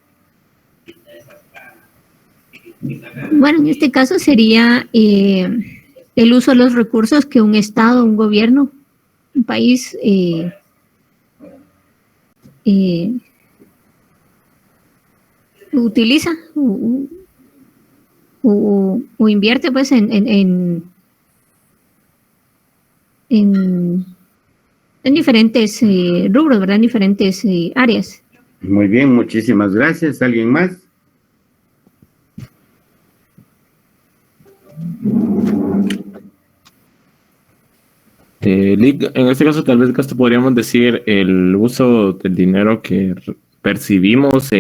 Bueno, en este caso sería el uso de los recursos que un Estado, un gobierno, un país utiliza o invierte pues en diferentes rubros, ¿verdad? En diferentes áreas. Muy bien, muchísimas gracias. ¿Alguien más? En este caso, tal vez gasto podríamos decir el uso del dinero que percibimos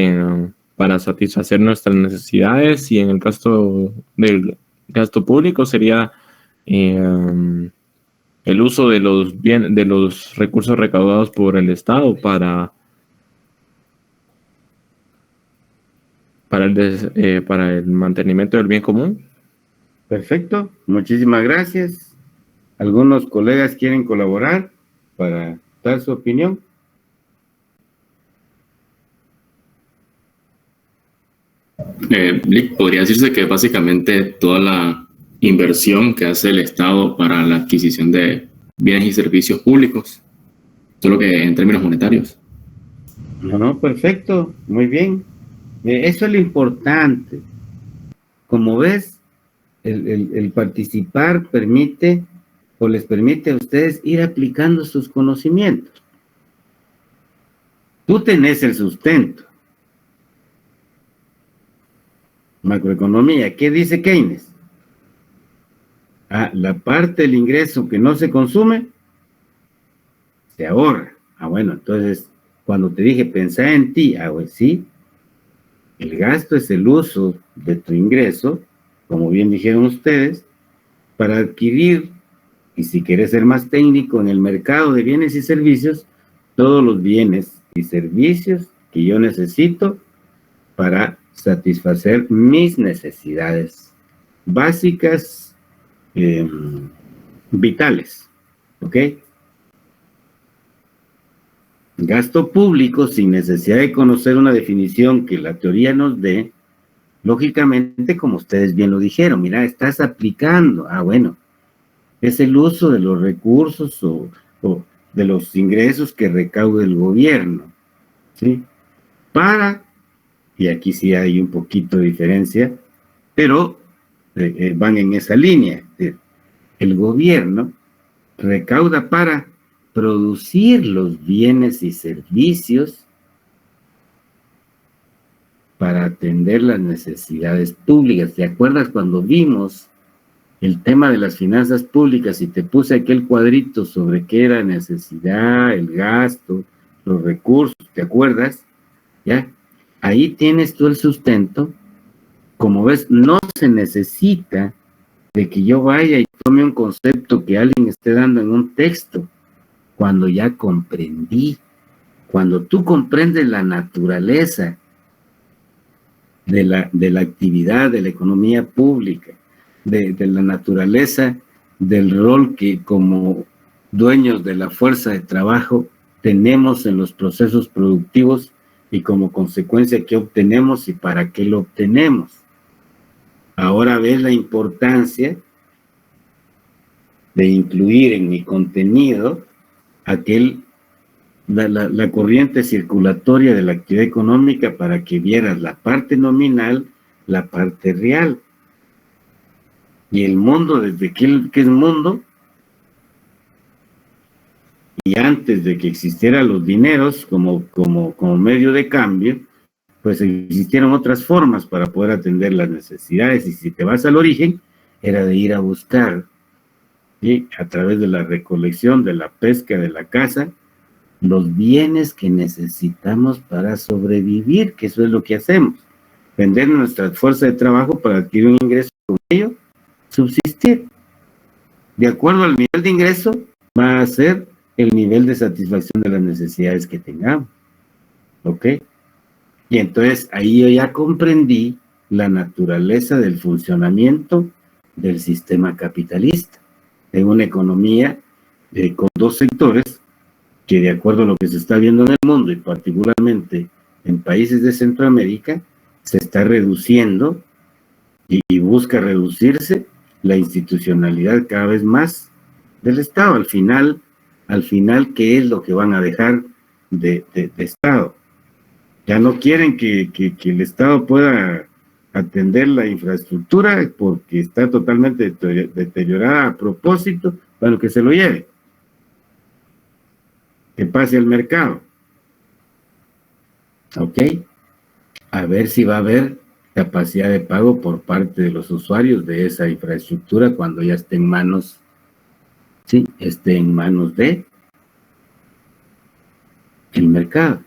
para satisfacer nuestras necesidades, y en el caso del gasto público sería el uso de los recursos recaudados por el Estado para el mantenimiento del bien común. Perfecto, muchísimas gracias. ¿Algunos colegas quieren colaborar para dar su opinión? Podría decirse que básicamente toda la inversión que hace el Estado para la adquisición de bienes y servicios públicos, solo que en términos monetarios. No, perfecto, muy bien. Eso es lo importante. Como ves, el participar permite o les permite a ustedes ir aplicando sus conocimientos. Tú tenés el sustento. Macroeconomía, ¿qué dice Keynes? La parte del ingreso que no se consume, se ahorra. Bueno, entonces, cuando te dije, pensá en ti, pues sí, el gasto es el uso de tu ingreso, como bien dijeron ustedes, para adquirir, y si quieres ser más técnico, en el mercado de bienes y servicios, todos los bienes y servicios que yo necesito para satisfacer mis necesidades básicas, vitales, ¿ok? Gasto público, sin necesidad de conocer una definición que la teoría nos dé, lógicamente, como ustedes bien lo dijeron, mira, estás aplicando, bueno, es el uso de los recursos o de los ingresos que recauda el gobierno, ¿sí? Y aquí sí hay un poquito de diferencia, pero van en esa línea. El gobierno recauda para producir los bienes y servicios para atender las necesidades públicas. ¿Te acuerdas cuando vimos el tema de las finanzas públicas y te puse aquel cuadrito sobre qué era necesidad, el gasto, los recursos? ¿Te acuerdas? ¿Ya? Ahí tienes tú el sustento. Como ves, no se necesita de que yo vaya y tome un concepto que alguien esté dando en un texto, cuando ya comprendí. Cuando tú comprendes la naturaleza de la actividad, de la economía pública, de la naturaleza del rol que como dueños de la fuerza de trabajo tenemos en los procesos productivos, y como consecuencia qué obtenemos y para qué lo obtenemos. Ahora ves la importancia de incluir en mi contenido la corriente circulatoria de la actividad económica, para que vieras la parte nominal, la parte real. Y el mundo, desde que es mundo, y antes de que existieran los dineros como medio de cambio, pues existieron otras formas para poder atender las necesidades, y si te vas al origen, era de ir a buscar, ¿sí?, a través de la recolección, de la pesca, de la caza, los bienes que necesitamos para sobrevivir, que eso es lo que hacemos, vender nuestra fuerza de trabajo para adquirir un ingreso, con ello subsistir. De acuerdo al nivel de ingreso, va a ser el nivel de satisfacción de las necesidades que tengamos, ¿ok? Y entonces ahí yo ya comprendí la naturaleza del funcionamiento del sistema capitalista, de una economía con dos sectores que, de acuerdo a lo que se está viendo en el mundo y particularmente en países de Centroamérica, se está reduciendo y busca reducirse la institucionalidad cada vez más del Estado. Al final, ¿qué es lo que van a dejar de Estado? Ya no quieren que el Estado pueda atender la infraestructura porque está totalmente deteriorada a propósito, bueno, que se lo lleve, que pase al mercado, ¿ok? A ver si va a haber capacidad de pago por parte de los usuarios de esa infraestructura cuando ya esté en manos, sí, esté en manos de el mercado.